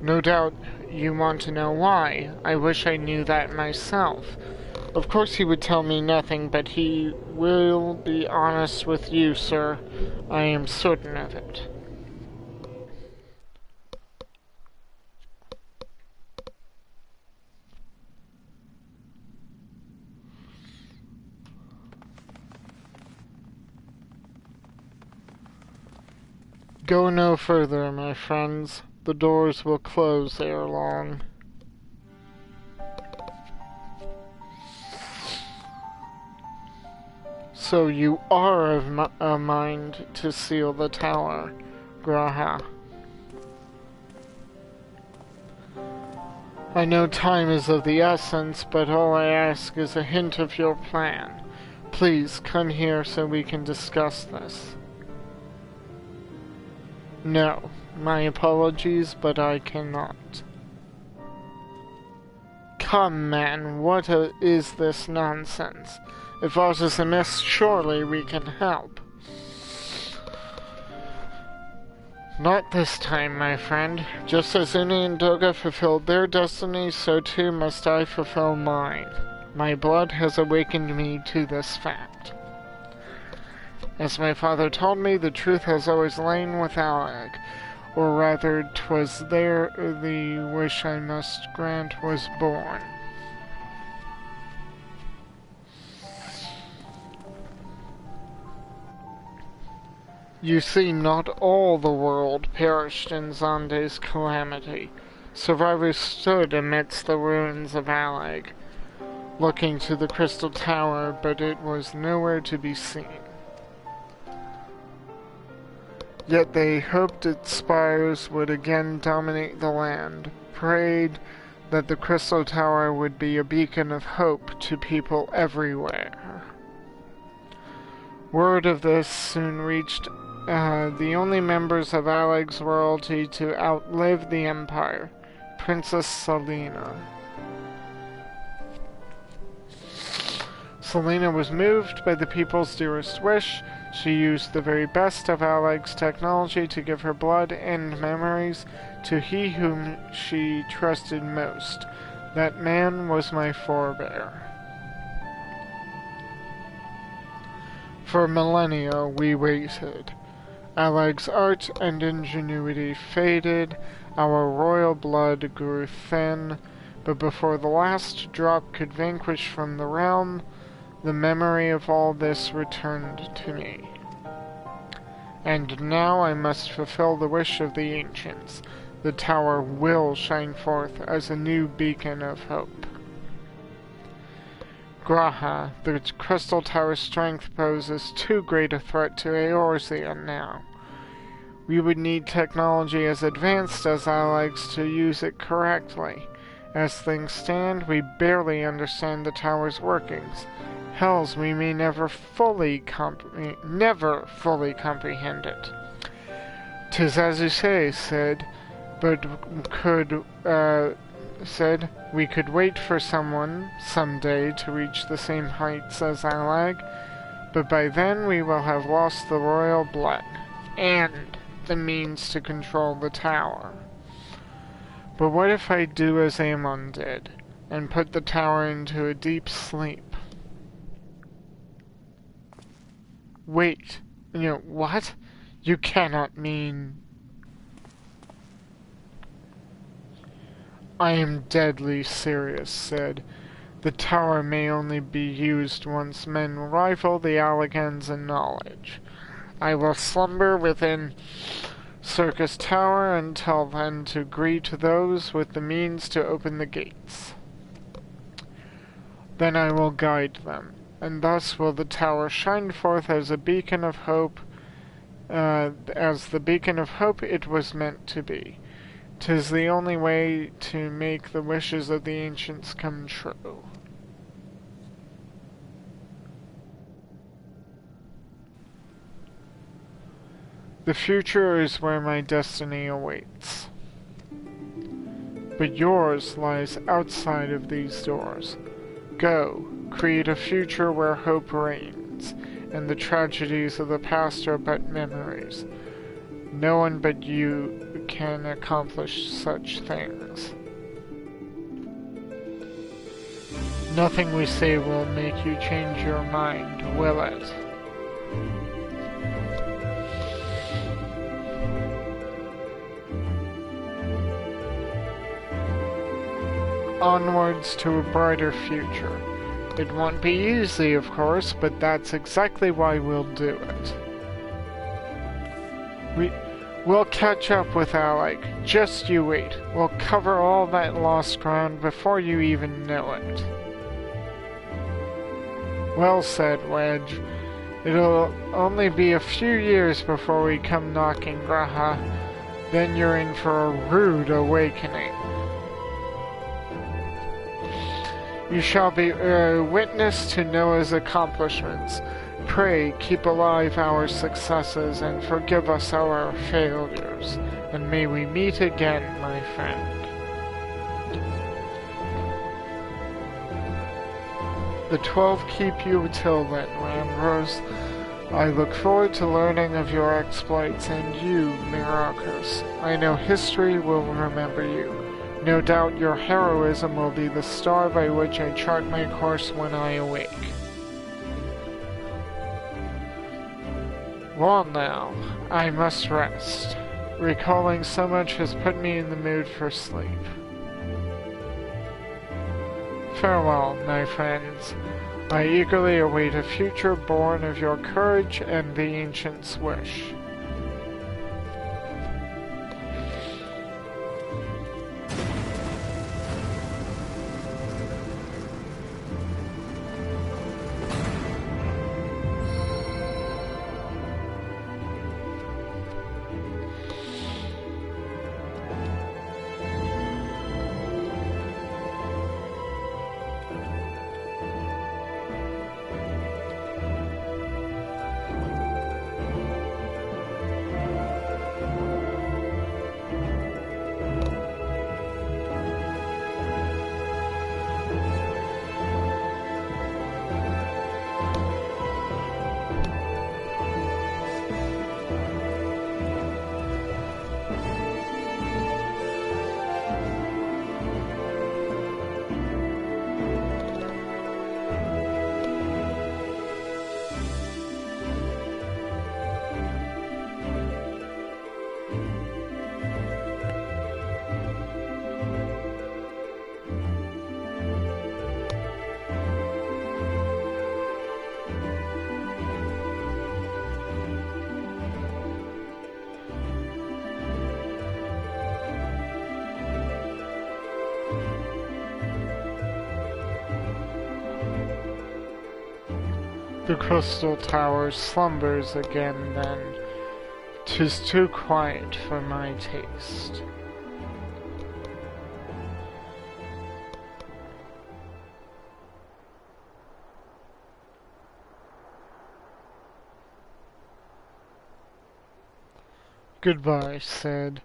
No doubt you want to know why. I wish I knew that myself. Of course he would tell me nothing, but he will be honest with you, sir. I am certain of it. Go no further, my friends. The doors will close ere long. So you are of a mind to seal the tower, Graha. I know time is of the essence, but all I ask is a hint of your plan. Please come here so we can discuss this. No, my apologies, but I cannot. Come, man, what is this nonsense? If aught is amiss, surely we can help. Not this time, my friend. Just as Uni and Doga fulfilled their destiny, so too must I fulfill mine. My blood has awakened me to this fact. As my father told me, the truth has always lain with Alec, or rather, 'twas there the wish I must grant was born. You see, not all the world perished in Zonde's calamity. Survivors stood amidst the ruins of Allag, looking to the Crystal Tower, but it was nowhere to be seen. Yet they hoped its spires would again dominate the land, prayed that the Crystal Tower would be a beacon of hope to people everywhere. Word of this soon reached the only members of Allag's royalty to outlive the Empire, Princess Selena. Selena was moved by the people's dearest wish. She used the very best of Allag's technology to give her blood and memories to he whom she trusted most. That man was my forebear. For millennia we waited. Allag's art and ingenuity faded, our royal blood grew thin, but before the last drop could vanquish from the realm, the memory of all this returned to me. And now I must fulfill the wish of the ancients. The tower will shine forth as a new beacon of hope. Graha, the Crystal Tower's strength poses too great a threat to Eorzea now. We would need technology as advanced as Allag's to use it correctly. As things stand, we barely understand the tower's workings. Hells, we may never fully comprehend it. 'Tis as you say, said, but we could wait for someone, someday, to reach the same heights as Allag, but by then we will have lost the royal blood, and the means to control the tower. But what if I do as Amon did, and put the tower into a deep sleep? Wait, what? You cannot mean... I am deadly serious, said. The tower may only be used once men rival the Allagans in knowledge. I will slumber within Syrcus Tower until then to greet those with the means to open the gates. Then I will guide them, and thus will the tower shine forth as a beacon of hope, as the beacon of hope it was meant to be. 'Tis the only way to make the wishes of the ancients come true. The future is where my destiny awaits. But yours lies outside of these doors. Go, create a future where hope reigns, and the tragedies of the past are but memories. No one but you can accomplish such things. Nothing we say will make you change your mind, will it? Onwards to a brighter future. It won't be easy, of course, but that's exactly why we'll do it. We'll catch up with Allag. Just you wait. We'll cover all that lost ground before you even know it. Well said, Wedge. It'll only be a few years before we come knocking, Graha. Then you're in for a rude awakening. You shall be witness to Noah's accomplishments. Pray, keep alive our successes and forgive us our failures, and may we meet again, my friend. The 12 keep you till then, Ramrose. I look forward to learning of your exploits, and you, Myrokos. I know history will remember you. No doubt your heroism will be the star by which I chart my course when I awake. Well now, I must rest. Recalling so much has put me in the mood for sleep. Farewell, my friends. I eagerly await a future born of your courage and the ancients' wish. The crystal tower slumbers again then. 'Tis too quiet for my taste. Goodbye, Sid.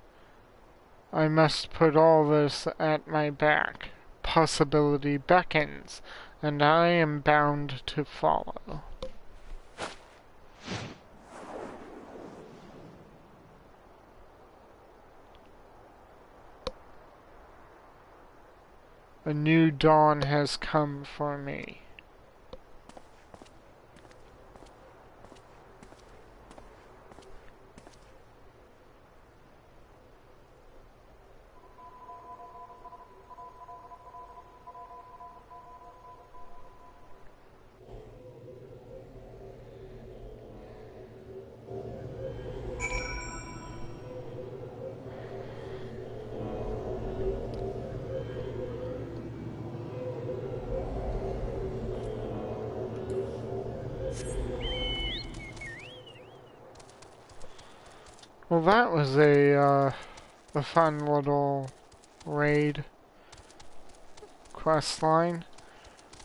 I must put all this at my back. Possibility beckons, and I am bound to follow. A new dawn has come for me. Well, that was a fun little raid quest line.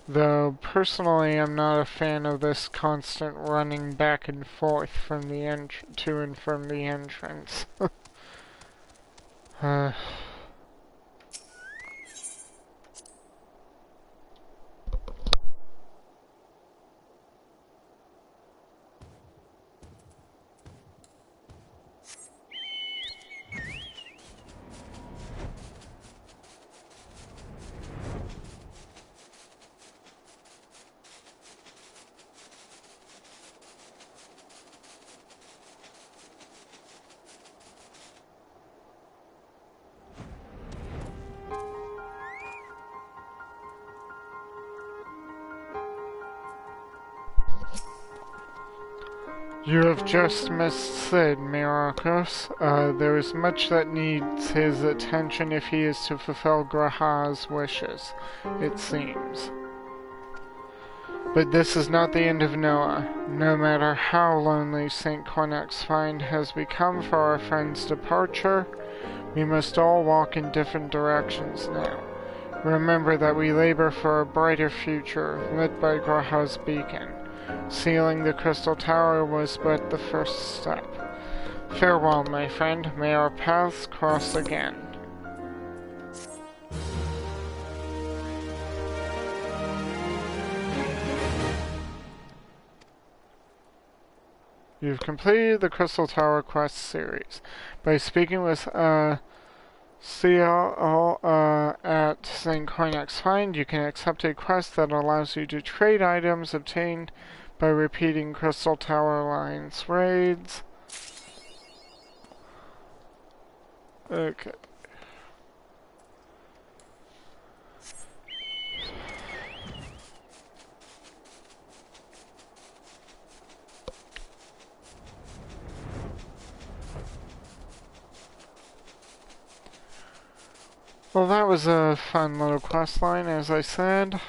Though, personally, I'm not a fan of this constant running back and forth from the to and from the entrance. You have just missed Sid, Myrokos. There is much that needs his attention if he is to fulfill Graha's wishes, it seems. But this is not the end of Noah. No matter how lonely St. FFXIV has become for our friend's departure, we must all walk in different directions now. Remember that we labor for a brighter future, lit by Graha's beacon. Sealing the crystal tower was but the first step. Farewell, my friend. May our paths cross again. You've completed the Crystal Tower quest series. By speaking with CL at St. FFXIV, you can accept a quest that allows you to trade items obtained by repeating Crystal Tower Alliance raids. Okay. Well, that was a fun little quest line, as I said.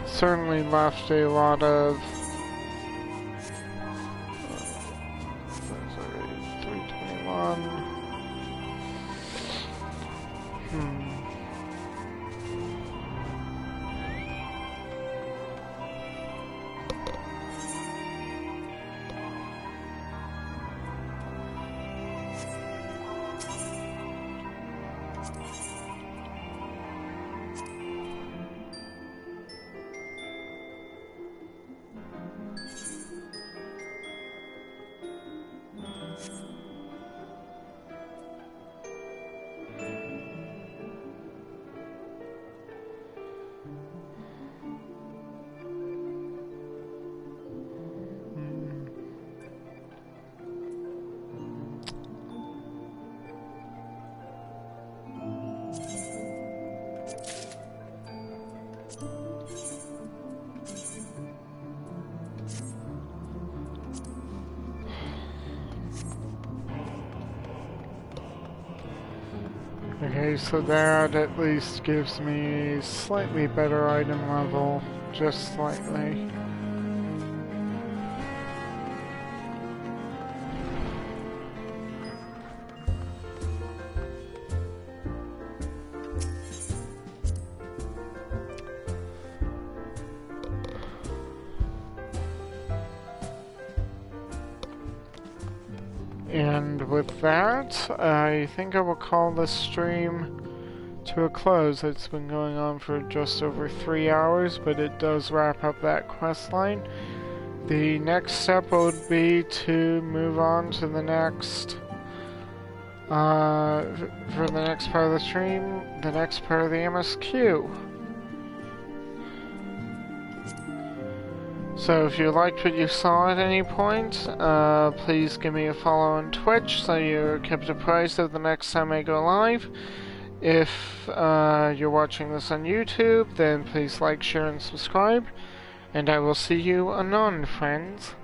Certainly left a lot of 321. Okay, so that at least gives me slightly better item level, just slightly. And with that, I think I will call this stream to a close. It's been going on for just over 3 hours, but it does wrap up that quest line. The next step would be to move on to the next, for the next part of the stream, the next part of the MSQ. So if you liked what you saw at any point, please give me a follow on Twitch so you're kept apprised of the next time I go live. If you're watching this on YouTube, then please like, share, and subscribe. And I will see you anon, friends.